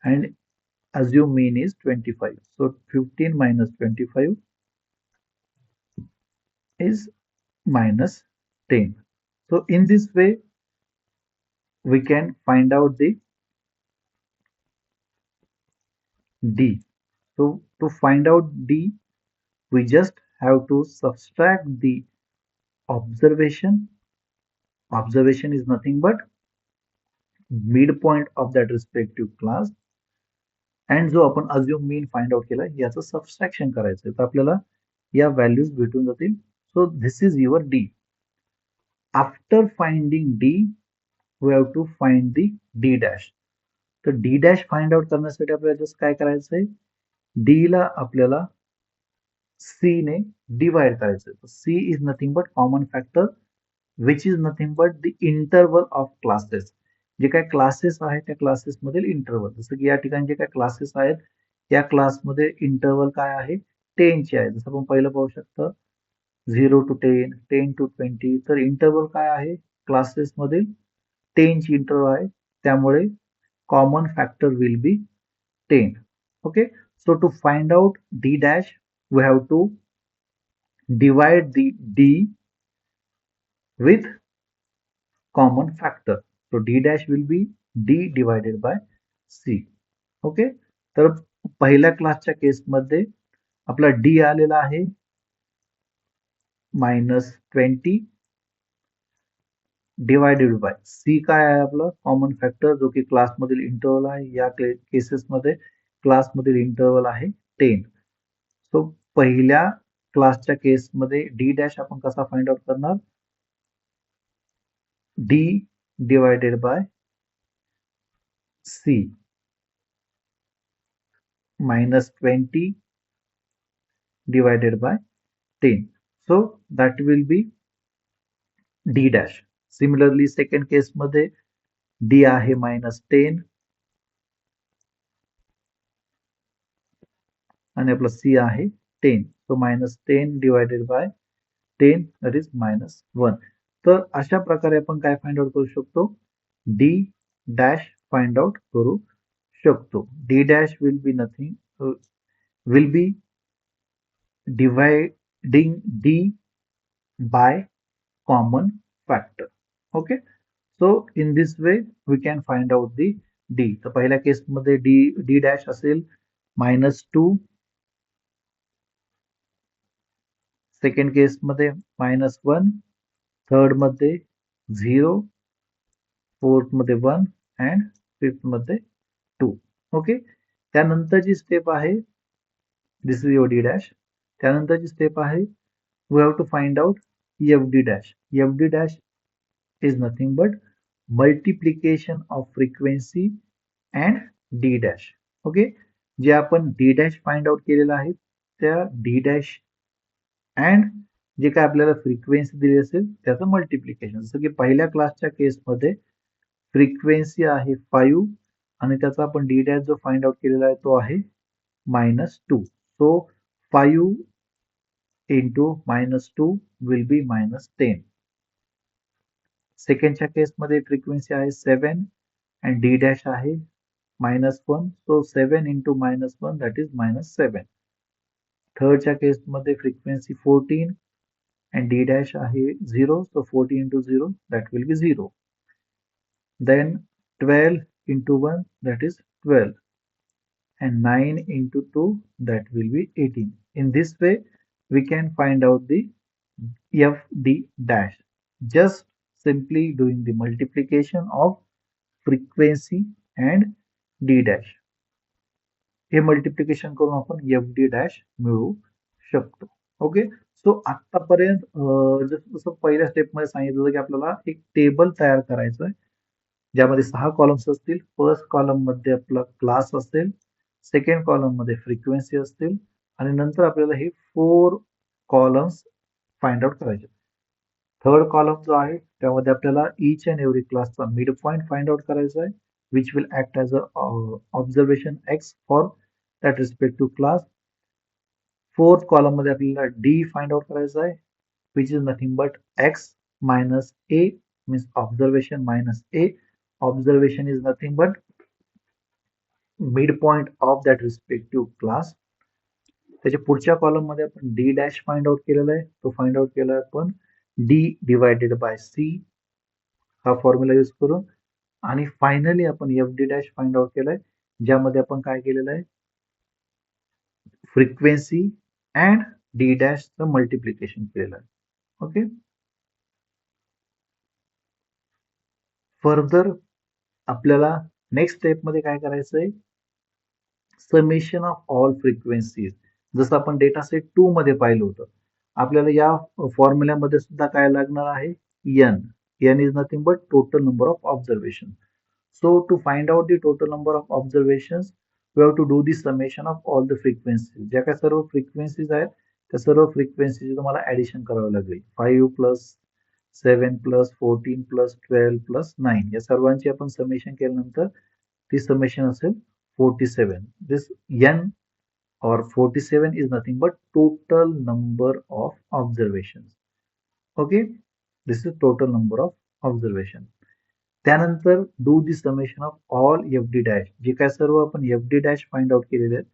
and assumed mean is 25. So 15 minus 25 is minus 10. So in this way we can find out the D. So to find out D we just have to subtract the observation. Observation is nothing but midpoint of that respective class and जो आपण assume mean find out केला याचं subtraction करायचं आहे, तर आपल्याला या values भेटून जातील. So this is your d. After finding d we have to find the d dash. तर डी डॅश फाइंड आउट करण्यासाठी आपल्याला जस्ट काय करायचं आहे, डी ला आपल्याला सी ने डिवाइड करायचं आहे. C is nothing but common factor which is nothing but the interval of classes. जे काय क्लासेस आहेत त्या क्लासेस मधील इंटरवल, जसं की या ठिकाणी जे काय क्लासेस आहेत या क्लासमध्ये इंटरवल काय आहे 10 चे आहे. जसं आपण पहिलं पाहू शकतो 0 to 10, 10 to 20. तर इंटरवल काय आहे क्लासेस मधील 10 ची इंटरवल आहे, त्यामुळे common factor will be 10. Okay, so to find out d dash we have to divide the d with common factor. So D dash will be D divided by C. Okay, तर पहिल्या क्लासच्या केसमध्ये आपला D आलेला आहे -20 divided by C काय आहे आपलं कॉमन फॅक्टर जो की क्लासमधील इंटरवल आहे. या केसेसमध्ये क्लासमधील इंटरवल आहे 10. सो पहिल्या क्लासच्या केसमध्ये D डॅश आपण कसा फाइंड आउट करणार? D divided by C -20 divided by 10. So that will be D dash. Similarly, second case मध्ये D आहे -10 आणि आपला C आहे 10. So -10 divided by 10 that is -1. तर अशा प्रकारे आपण काय फाइंड आउट करू शकतो? D dash फाइंड आउट करू शकतो. D dash will be nothing, will be dividing D by common factor. Okay, so in this way we can find out the D. तर पहिल्या केसमध्ये D dash असेल -2, second केसमध्ये -1, third मध्ये 0, fourth मध्ये 1 and fifth मध्ये 2. ओके, त्यानंतरची step आहे this is your D dash. त्यानंतरची स्टेप आहे we have to find out FD dash. FD dash is nothing but multiplication of frequency and D dash. Okay, जे आपण D dash find out केलेलं आहे त्या D dash and जे काय आपल्याला फ्रिक्वेन्सी दिली असेल त्याचं मल्टिप्लिकेशन. जसं की पहिल्या क्लासच्या केसमध्ये फ्रिक्वेन्सी आहे 5 आणि त्याचा आपण D dash जो फाइंड आउट केलेला आहे तो आहे -2. So 5 into -2 will be -10. सेकंडच्या केसमध्ये फ्रिक्वेन्सी आहे 7 आणि D dash आहे -1. So 7 into -1 that is -7. थर्डच्या केसमध्ये फ्रिक्वेन्सी 14 and D dash आहे 0. So 14 into 0 that will be 0. Then 12 into 1 that is 12 and 9 into 2 that will be 18. In this way we can find out the FD dash just simply doing the multiplication of frequency and D dash. हे multiplication करून आपण FD dash मिळवू शकतो. Okay, so आतापर्यंत जसं पहिल्या स्टेपमध्ये सांगितलं होतं की आपल्याला एक टेबल तयार करायचं आहे ज्यामध्ये 6 कॉलम्स असतील. फर्स्ट कॉलम मध्ये आपला क्लास असेल, सेकंड कॉलम मध्ये फ्रिक्वेन्सी असतील आणि नंतर आपल्याला हे 4 कॉलम्स फाइंड आउट करायचे. थर्ड कॉलम जो आहे त्यामध्ये आपल्याला ईच अँड एव्हरी क्लासचा मिड पॉइंट फाइंड आउट करायचा आहे which will act as a observation x for that respective class. Fourth column मध्ये आपल्याला D फाइंड आउट करायचा आहे which is nothing but x minus a means observation minus a. Observation is nothing but midpoint of that respective class. त्याच्या पुढच्या column मध्ये आपण D dash find out केलेला आहे. तो फाइंड आउट केला आपण D divided by C हा फॉर्म्युला यूज करून. आणि फायनली आपण FD dash फाइंड आउट केलाय ज्यामध्ये आपण काय केलेलं आहे फ्रिक्वेन्सी अँड D dash चं मल्टिप्लिकेशन केलेलं आहे. ओके, फर्दर आपल्याला नेक्स्ट स्टेप मध्ये काय करायचं आहे समेशन ऑफ ऑल फ्रिक्वेन्सीज. जसं आपण डेटा सेट 2 मध्ये पाहिलं होतं आपल्याला या फॉर्म्युल्यामध्ये सुद्धा काय लागणार आहे n. n is nothing but total number of observations. So to find out the total number of observations we have to do the summation of all the frequencies. ज्या काय सर्व फ्रिक्वेन्सीज आहेत त्या सर्व फ्रिक्वेन्सीज तुम्हाला ऍडिशन करावं लागेल. 5 plus 7 plus 14 plus 12 plus 9 या सर्वांची आपण समेशन केल्यानंतर ती समेशन असेल 47. This n or 47 is nothing but total number of observations. Okay, this is total number of observations. त्यानंतर do the summation of all FD dash. जे काय सर्व आपण FD dash फाइंड आउट केलेले आहेत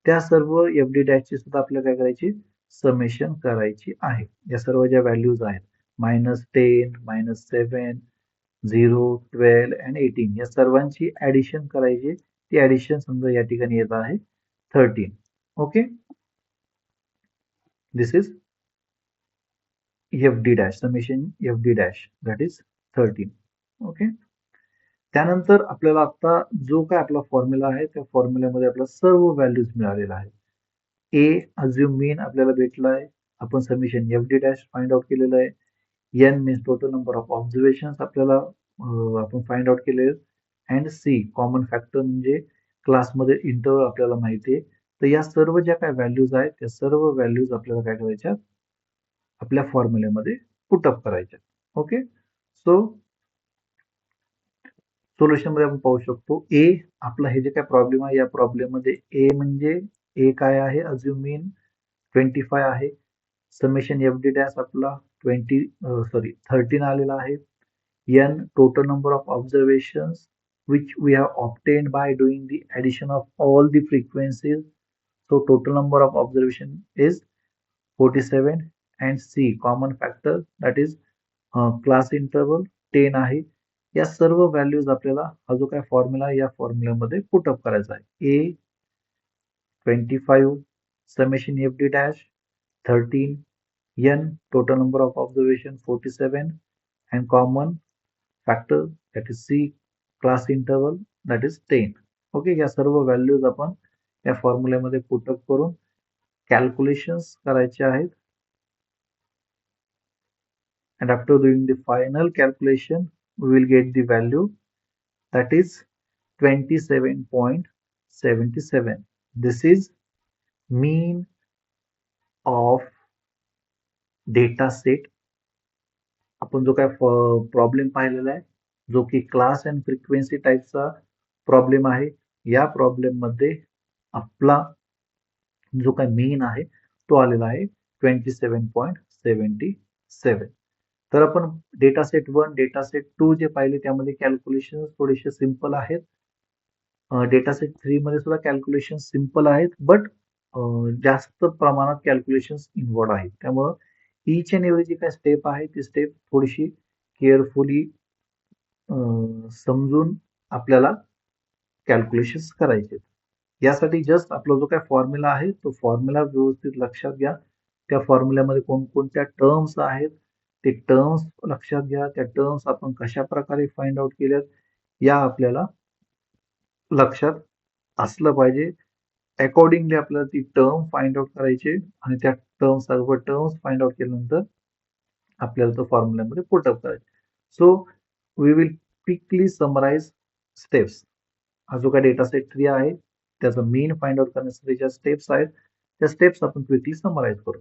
त्या सर्व FD dash ची सुद्धा आपल्याला काय करायची समेशन करायची आहे. या सर्व ज्या व्हॅल्यूज आहेत -10, -7 0, 12 and 18 या सर्वांची ऍडिशन करायची. ती ऍडिशन समजा या ठिकाणी येत आहे 13. Okay, this is FD dash, summation FD dash, that is 13. Okay, त्यानंतर आपल्याला आता जो काय आपला फॉर्म्युला आहे त्या फॉर्म्युल्यामध्ये आपल्याला सर्व व्हॅल्यूज मिळालेला आहे. ए अज्युम मीन आपल्याला भेटला आहे. आपण summation FD dash find out केलेलं आहे. N means total number of observation आपल्याला आपण फाइंड आउट केले. अँड सी कॉमन फॅक्टर म्हणजे क्लासमध्ये इंटरवल आपल्याला माहिती आहे. तर या सर्व ज्या काय व्हॅल्यूज आहेत त्या सर्व व्हॅल्यूज आपल्याला काय करायच्या आपल्या फॉर्म्युल्यामध्ये पुटअप करायच्या. ओके, सो सोल्युशन मध्ये आपण पाहू शकतो ए आपला हे जे काय प्रॉब्लेम आहे या प्रॉब्लेम मध्ये ए म्हणजे ए काय आहे अज्युम मीन 25 आहे. समेशन FD डॅश आपला 13 आलेला आहे. n total number of observations which we have obtained by doing the addition of all the frequencies. So total number of observation is 47 and C common factor that is class interval 10 आहे. या सर्व values आपल्याला हा जो काय formula या फॉर्म्युल्यामध्ये put up करायचा आहे. A 25 summation FD dash 13 n total number of observation 47 and common factor that is C class interval that is 10. Okay, या सर्व व्हॅल्यूज आपण या फॉर्म्युल्यामध्ये पुटअप करून कॅल्क्युलेशन्स करायचे आहेत. and after doing the final calculation we will get the value that is 27.77. this is mean of data set. आपण जो काय प्रॉब्लेम पाहिलेला आहे जो की क्लास अँड फ्रिक्वेन्सी टाईपचा प्रॉब्लेम आहे. या प्रॉब्लेम मध्ये आपला जो काय मीन आहे तो आलेला आहे 27.77. तर आपण डेटा सेट 1 डेटा सेट 2 जे पाहिले त्यामध्ये कॅल्क्युलेशन थोडेसे सिंपल आहेत. डेटा सेट 3 मध्ये सुद्धा कॅल्क्युलेशन सिंपल आहेत बट जास्त प्रमाणात कॅल्क्युलेशन इन्व्हॉल्व आहेत. त्यामुळं ईच अँड एव्हरी जी काय स्टेप आहे ती स्टेप थोडीशी केअरफुली समजून आपल्याला कॅल्क्युलेशन्स करायचे. यासाठी जस्ट आपला जो काय फॉर्म्युला आहे तो फॉर्म्युला व्यवस्थित लक्षात घ्या. त्या फॉर्म्युल्यामध्ये कोणकोणत्या टर्म्स आहेत ते टर्म्स लक्षात घ्या. त्या टर्म्स आपण कशा प्रकारे फाइंड आउट केल्यात या आपल्याला लक्षात असलं पाहिजे. अकॉर्डिंगली आपल्याला ती टर्म फाइंड आउट करायची आणि त्या सर्व टर्म्स फाइंड आउट केल्यानंतर आपल्याला तो फॉर्म्युल्यामध्ये पुटअप करायचा. So we will quickly summarise steps. हा जो काय डेटा सेट 3 आहे त्याचा मीन फाइंड आउट करण्यासाठी ज्या स्टेप्स आहेत त्या स्टेप्स आपण क्विकली समराइज करू.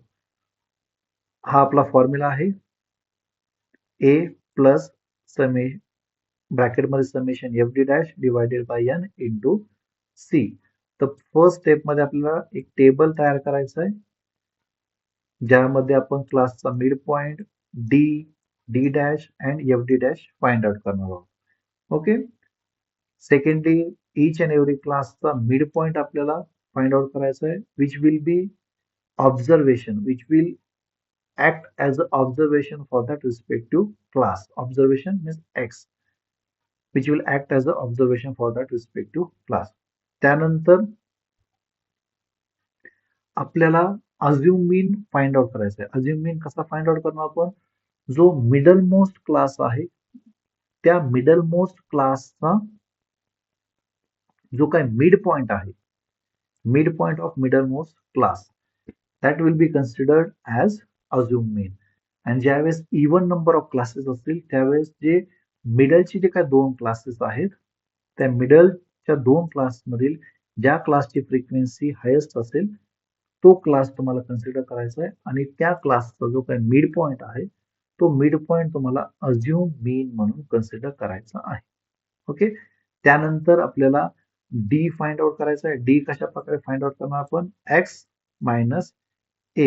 हा आपला फॉर्म्युला आहे ए प्लस समे ब्रॅकेटमध्ये summation FD dash divided by n into C. तर फर्स्ट स्टेप मध्ये आपल्याला एक टेबल तयार करायचं आहे ज्यामध्ये आपण क्लासचा mid point D dash and FD dash find out करणार आहोत. Okay, secondly each and every क्लासचा मिड पॉइंट आपल्याला फाइंड आउट करायचा आहे which will be observation which will act as an observation for that respective class. Observation means X which will act as an observation for that respective class. त्यानंतर आपल्याला assume मीन find out करायचा आहे. Assume मीन कसा find out करणार आपण जो middle most class आहे त्या मिडल मोस्ट क्लासचा जो काय मिड पॉइंट आहे mid point of middle most class that will be considered as assume mean. आणि ज्यावेळेस इव्हन नंबर ऑफ क्लासेस असतील त्यावेळेस जे मिडलचे जे काय दोन क्लासेस आहेत त्या मिडलच्या दोन क्लास मधील ज्या क्लासची फ्रिक्वेन्सी हायेस्ट असेल तो क्लास तुम्हाला कन्सिडर करायचा आहे आणि त्या क्लासचा जो काही मिड पॉइंट आहे तो मिड पॉइंट तुम्हाला अज्युम मीन म्हणून कन्सिडर करायचा आहे. ओके, त्यानंतर आपल्याला डी फाइंड आउट करायचा आहे. डी कशा प्रकारे फाइंड आउट करणार आपण x minus A.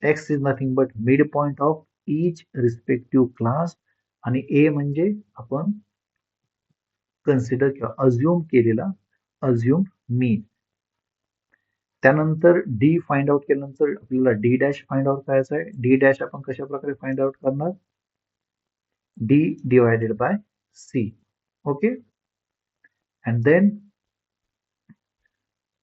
X is nothing but midpoint of each respective class आणि A म्हणजे आपण कन्सिडर किंवा अज्युम केलेला अज्युम मीन. त्यानंतर डी फाइंड आउट केल्यानंतर आपल्याला डी डॅश फाइंड आउट करायचा आहे. डी डॅश आपण कशा प्रकारे फाइंड आउट करणार D divided by C. Okay, and then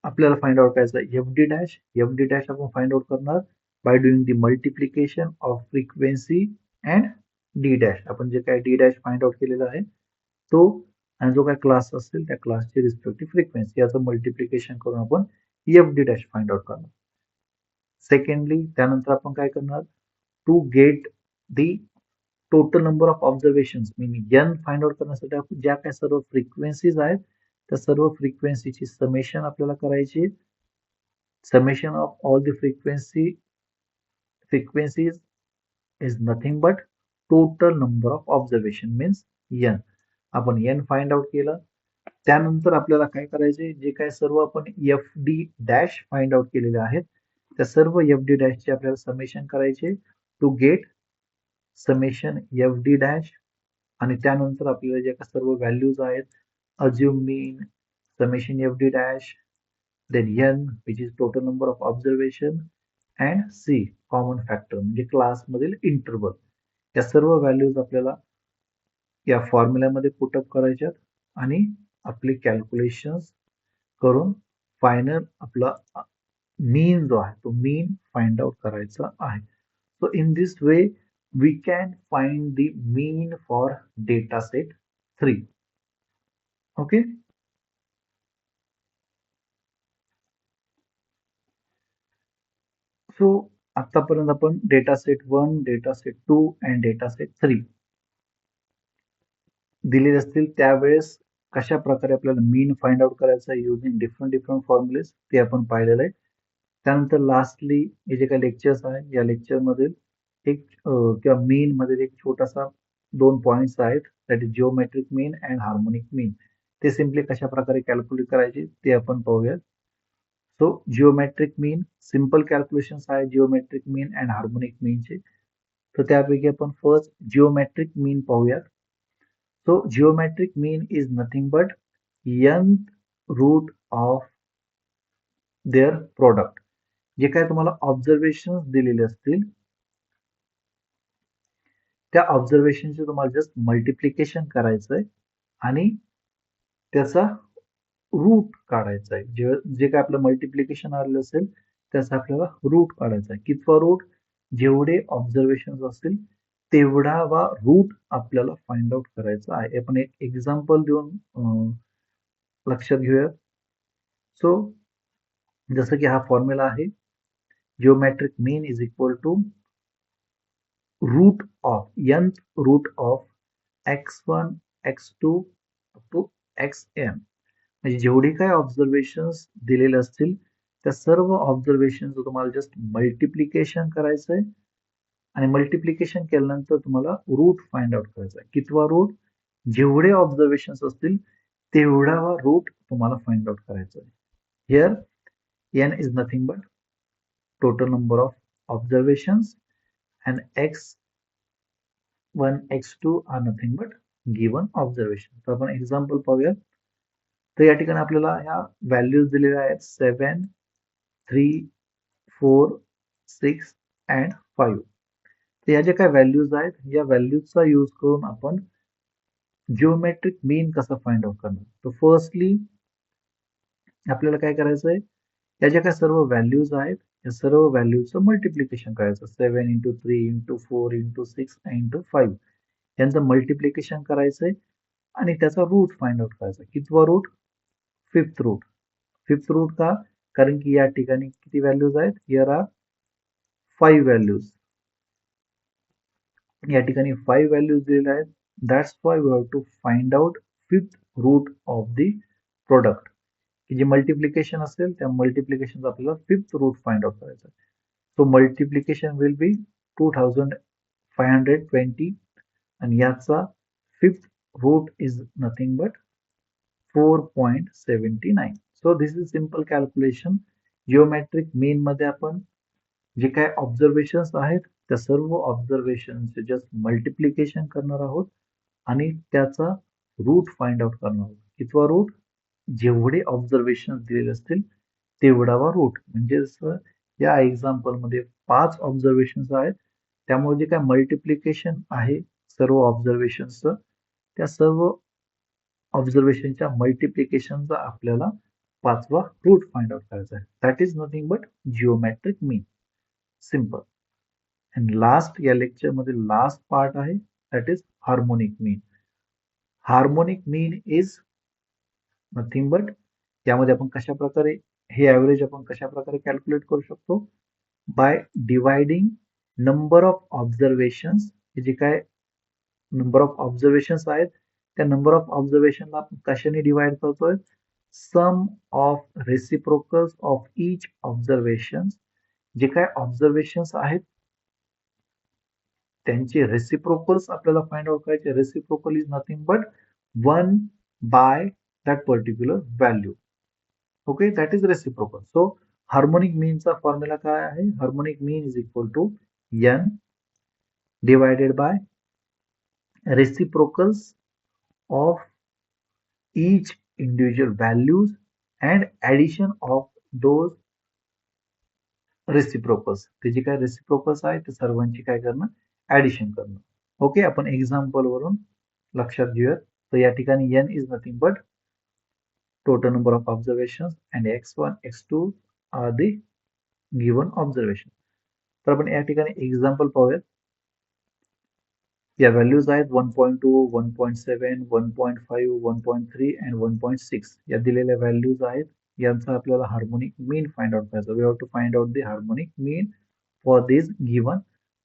आपल्याला फाइंड आउट करायचं आहे f D dash. F D dash आपण फाइंड आउट करणार by doing the multiplication of frequency and d dash. आपण जे काय डी डॅश फाइंड आउट केलेला आहे तो आणि जो काय क्लास असेल त्या क्लासची रिस्पेक्टिव्ह फ्रिक्वेन्सी याचं मल्टिप्लिकेशन करून आपण f D dash find out करणार. सेकंडली त्यानंतर आपण काय करणार to get the total number of observations meaning n find out करण्यासाठी आपण ज्या काही सर्व फ्रिक्वेन्सीज आहेत त्या सर्व फ्रिक्वेन्सीची समेशन आपल्याला करायची. Summation of all the frequencies is nothing but total number of observation means n. आपण एन फाइंड आउट केलं. त्यानंतर आपल्याला काय करायचे जे काय सर्व आपण f D dash find out केलेले आहेत त्या सर्व एफ डी डॅशचे आपल्याला समेशन करायचे to get summation F D dash. आणि त्यानंतर आपल्याला जे काही सर्व व्हॅल्यूज आहेत assume mean summation F D dash then n which is total number of observation and c common factor म्हणजे क्लास मधील इंटरवल या सर्व व्हॅल्यूज आपल्याला या फॉर्म्युल्यामध्ये पुटअप करायच्यात आणि आपली कॅल्क्युलेशन्स करून फायनल आपला मीन जो आहे तो मीन फाइंड आउट करायचा आहे. So in this way we can find the mean for data set 3. Okay, so आतापर्यंत आपण data set 1, data set 2 and data set 3 दिलेले असतील त्यावेळेस कशा प्रकारे आपल्याला मीन फाइंड आउट करायचा युजिंग डिफरंट फॉर्म्युलेस ते आपण पाहिलेलं आहे. त्यानंतर लास्टली हे जे काही लेक्चर्स आहे या लेक्चर मधील एक किंवा मीन मधील एक छोटासा 2 पॉइंट्स आहेत that is geometric mean and harmonic mean. ते सिम्पली कशा प्रकारे कॅल्क्युलेट करायचे ते आपण पाहूया. So geometric mean simple calculations आहे जिओमेट्रिक मीन अँड हार्मोनिक मीनचे. तर त्यापैकी आपण फर्स्ट जिओमेट्रिक मीन पाहूयात. So geometric mean is nothing but nth root of their product. जे काय तुम्हाला ऑब्झर्वेशन दिलेले असतील त्या ऑब्झर्वेशनचे तुम्हाला जस्ट मल्टिप्लिकेशन करायचंय आणि त्याचा रूट काढायचा आहे. जे काय आपलं मल्टिप्लिकेशन आलेलं असेल त्याचा आपल्याला रूट काढायचा आहे. कितवा रूट जेवढे ऑब्झर्वेशन असतील तेवढा वा रूट आपल्याला फाइंड आउट करायचा आहे. आपण एक एक्झाम्पल देऊन लक्षात घेऊया. सो जसं की हा फॉर्म्युला आहे geometric mean is equal to root of nth root of x1 x2 up to xn. म्हणजे जेवढी काय ऑब्झर्वेशन्स दिलेले असतील त्या सर्व ऑब्झर्वेशन तुम्हाला जस्ट मल्टिप्लिकेशन करायचंय आणि मल्टिप्लिकेशन केल्यानंतर तुम्हाला रूट फाइंड आउट करायचा आहे. कितवा रूट जेवढे ऑब्झर्वेशन्स असतील तेवढा रूट तुम्हाला फाइंड आउट करायचा आहे. Here n is nothing but total number of observations and x1 x2 are nothing but given observation. तर आपण एक्झाम्पल पाहूया. तर या ठिकाणी आपल्याला ह्या व्हॅल्यूज दिलेल्या आहेत 7, 3, 4, 6 अँड 5. तर या ज्या काही व्हॅल्यूज आहेत या व्हॅल्यूजचा यूज करून आपण जिओमेट्रिक मीन कसा फाइंड आउट करणार. तर फर्स्टली आपल्याला काय करायचं आहे या ज्या काही सर्व व्हॅल्यूज आहेत या सर्व व्हॅल्यूजचं मल्टिप्लिकेशन करायचं. 7 इंटू 3 इंटू 4 इंटू 6 इंटू 5 यांचं मल्टिप्लिकेशन करायचंय आणि त्याचा रूट फाइंड आउट करायचा. कितवा root fifth root. Fifth root का कारण की या ठिकाणी किती व्हॅल्यूज आहेत हिअर आर 5 व्हॅल्यूज. या ठिकाणी 5 व्हॅल्यूज दिलेल्या आहेत. That's why we have to find out fifth root of the product. की जे मल्टिप्लिकेशन असेल त्या मल्टिप्लिकेशन आपल्याला फिफ्थ रूट फाइंड आउट करायचं. सो मल्टिप्लिकेशन विल बी 2520 आणि याचा fifth root is nothing but 4.79. So this is simple calculation. Geometric mean मध्ये आपण जे काय ऑब्झर्वेशन्स आहेत त्या सर्व ऑब्झर्वेशनचे जस्ट मल्टिप्लिकेशन करणार आहोत आणि त्याचा रूट फाइंड आउट करणार आहोत. कितवा रूट जेवढे ऑब्झर्वेशन दिलेले असतील तेवढावा रूट. म्हणजे जसं या एक्झाम्पल मध्ये 5 ऑब्झर्वेशन आहेत त्यामुळे जे काय मल्टिप्लिकेशन आहे सर्व ऑब्झर्वेशनचं, त्या सर्व ऑब्झर्वेशनच्या मल्टिप्लिकेशनचा आपल्याला 5वा रूट फाइंड आउट करायचा आहे. That is nothing but geometric mean. Simple. And last या लेक्चरमध्ये लास्ट पार्ट आहे, that is harmonic mean. Harmonic mean is nothing but, यामध्ये आपण कशा प्रकारे हे ॲव्हरेज आपण कशा प्रकारे कॅल्क्युलेट करू शकतो, by dividing number of observations. जे काय नंबर ऑफ ऑब्झर्वेशन्स आहेत त्या नंबर ऑफ ऑब्झर्वेशनला आपण कशाने डिवाइड करतोय, sum of reciprocals of each observation. जे काय ऑब्झर्वेशन्स आहेत त्यांचे रेसिप्रोकल्स आपल्याला फाइंड आउट करायचे. Reciprocal is nothing but 1 by that particular value. Okay, that is reciprocal. So harmonic मीनचा फॉर्म्युला काय आहे, harmonic mean is equal to n divided by reciprocals of each individual values and addition of those reciprocals. ते जे काय reciprocals आहे ते सर्वांची काय करणं, ऍडिशन करणं. ओके, आपण एक्झाम्पल वरून लक्षात घेऊयात. तर या ठिकाणी n is nothing but total number of observations and x1 x2 are the given observation. तर आपण या ठिकाणी एक्झाम्पल पाहूयात. या व्हॅल्यूज आहेत 1.2, 1.7, 1.5, 1.3 अँड 1.6. या दिलेल्या व्हॅल्यूज आहेत. यांचा आपल्याला हार्मोनिक मीन फाइंड आउट करायचा. We have to find out the harmonic mean for these given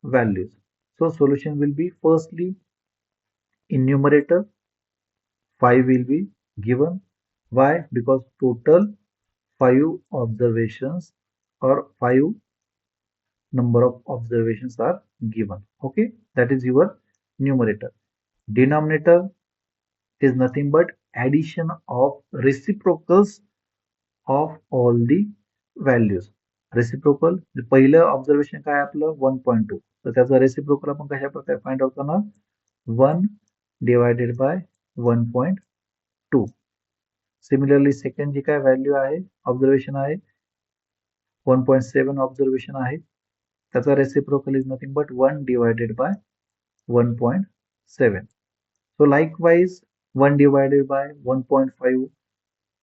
values. So solution will be, firstly, in numerator 5 will be given. Why? Because total 5 observations or 5 number of observations are given. Okay, that is your numerator. Denominator is nothing but addition of reciprocals of all the values. Reciprocal पहिलं observation काय आपलं 1.2, तर त्याचा reciprocal आपण कशा प्रकारे find out करणार, 1 divided by 1.2. Similarly second जी काय व्हॅल्यू आहे ऑब्झर्वेशन आहे 1.7 ऑब्झर्वेशन आहे, त्याचा reciprocal is nothing but 1 divided by 1.7. So likewise 1 divided by 1.5,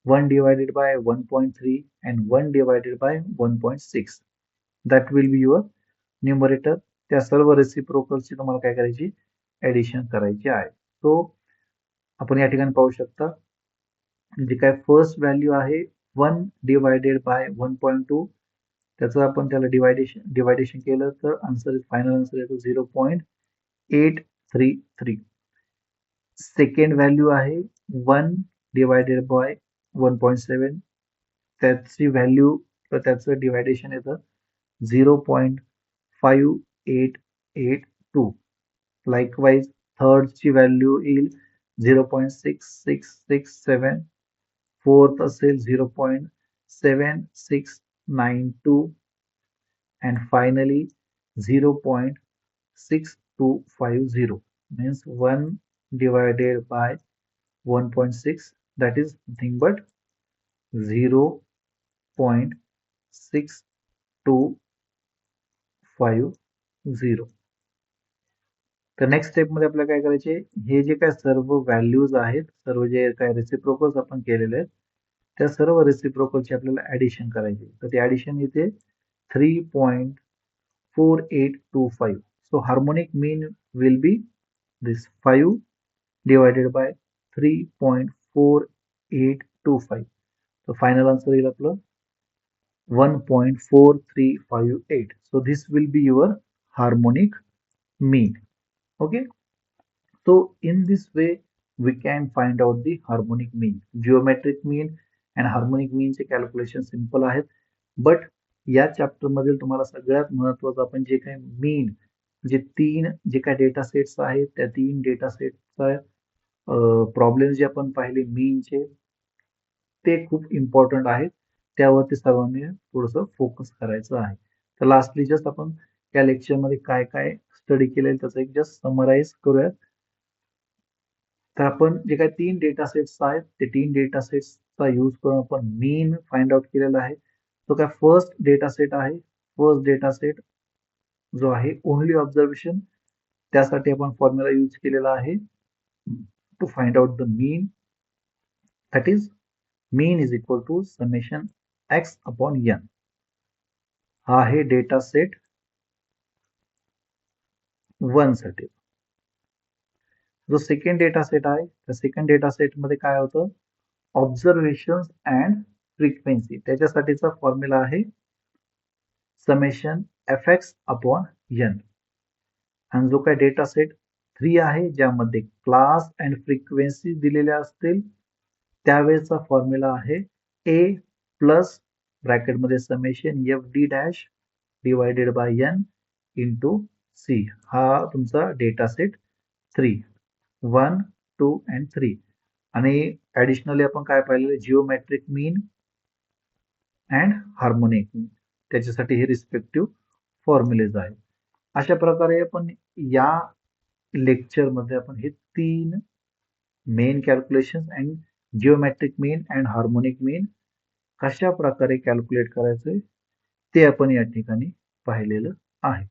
1 divided by 1.3 and 1 divided by 1.6. That will be your numerator. त्या सर्व रेसिप्रोकल्सची तुम्हाला काय करायची, ऍडिशन करायची आहे. सो आपण या ठिकाणी पाहू शकता जे काय फर्स्ट व्हॅल्यू आहे 1 डिवायडेड बाय 1.2, त्याचं आपण त्याला डिवायडेशन केलं तर आन्सर फायनल आन्सर येतो 0.833. सेकंड व्हॅल्यू आहे 1 डिवायडेड बाय 1.7, त्याची व्हॅल्यू तर त्याचं डिवायडेशन येतं 0.5882. लाईकवाईज थर्डची व्हॅल्यू येईल 0.6667, फोर्थ असेल 0.7692 and finally 0.6250. means 1 divided by 1.6, that is nothing but 0.6250. तर नेक्स्ट स्टेप मध्ये आपल्याला काय करायचे, हे जे काय सर्व व्हॅल्यूज आहेत, सर्व जे काय रेसिप्रोकल्स आपण केलेले आहेत त्या सर्व रेसिप्रोकलची आपल्याला ऍडिशन करायची. तर ते ऍडिशन इथे 3.4825. So harmonic mean will be this 5 divided by 3.4825. तर फायनल आन्सर येईल आपलं 1.4358. So this will be your harmonic mean. Okay, so in this way we can find out the harmonic mean. Geometric mean and harmonic mean चे calculation simple आहेत, but या chapter मधील तुम्हाला सगळ्यात महत्त्वाचं आपण जे काही मीन जे तीन जे काही डेटा सेट्स आहेत त्या तीन डेटा सेटचा प्रॉब्लेम जे आपण पाहिले मीनचे ते खूप इम्पॉर्टंट आहेत, त्यावरती सर्वांनी थोडंसं फोकस करायचं आहे. तर लास्टली जस्ट आपण त्या लेक्चरमध्ये काय काय स्टडी केलेलं त्याचं एक जस्ट समराईज करूयात. तर आपण जे काही तीन डेटा सेट्स आहेत ते तीन डेटा सेट्सचा यूज करून आपण मीन फाइंड आउट केलेला आहे. तो काय फर्स्ट डेटा सेट आहे, फर्स्ट डेटा सेट जो आहे ओनली ऑब्झर्वेशन, त्यासाठी आपण फॉर्म्युला यूज केलेला आहे to find out the mean, that is mean is equal to summation x upon n. हा आहे डेटा सेट 1 साठी. जो सेकंड डेटा सेट आहे त्या सेकंड डेटा सेट मध्ये काय होतं, ऑब्झर्वेशन्स अँड फ्रिक्वेन्सी. त्याच्यासाठीचा फॉर्म्युला आहे summation f x upon n. आणि जो काय डेटा सेट 3 आहे ज्यामध्ये क्लास अँड फ्रिक्वेन्सी दिलेल्या असतील त्यावेळेचा फॉर्म्युला आहे ए प्लस ब्रॅकेटमध्ये summation F D dash divided by N into C. हा तुमचा डेटा सेट 3, 1, 2 अँड 3. आणि ऍडिशनली आपण काय पाहिलेलं, जिओमेट्रिक मीन अँड हार्मोनिक मीन, त्याच्यासाठी हे रिस्पेक्टिव्ह फॉर्म्युलेज आहे. अशा प्रकारे आपण या लेक्चरमध्ये आपण हे 3 main calculation and geometric mean and harmonic mean कशा प्रकारे कॅल्क्युलेट करायचे ते आपण या ठिकाणी पाहिलेलं आहे.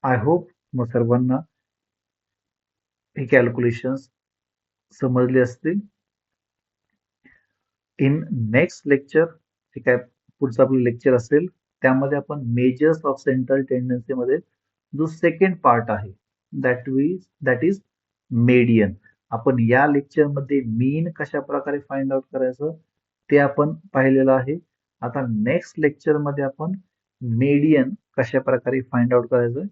आय होप मग सर्वांना हे कॅल्क्युलेशन्स समजले असतील. इन नेक्स्ट लेक्चर जे काय पुढचं आपलं लेक्चर असेल त्यामध्ये आपण मेजर्स ऑफ सेंट्रल टेंडन्सी मध्ये जो सेकंड पार्ट आहे दॅट इज मेडियन. आपण या लेक्चर मध्ये मीन कशा प्रकारे फाइंड आउट करायचं ते आपण पाहिलेलं आहे. आता नेक्स्ट लेक्चर मध्ये आपण मेडियन कशा प्रकारे फाइंड आउट करायचं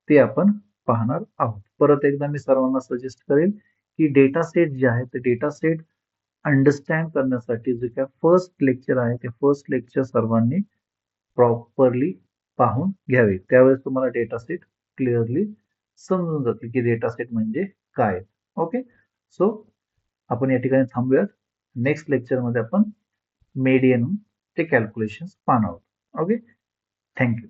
ते आपण पाहणार आहोत. परत एकदा मी सर्वांना सजेस्ट करेल की डेटा सेट जे आहे ते डेटा सेट अंडरस्टँड करण्यासाठी जे काय फर्स्ट लेक्चर आहे ते फर्स्ट लेक्चर सर्वांनी प्रॉपरली पाहून घ्यावे. त्यावेळेस तुम्हाला डेटा सेट क्लिअरली समजून जातील की डेटा सेट म्हणजे काय. ओके, सो आपण या ठिकाणी थांबूयात. नेक्स्ट लेक्चरमध्ये आपण मेडियन ते कॅल्क्युलेशन पाहणार आहोत. Okay, thank you.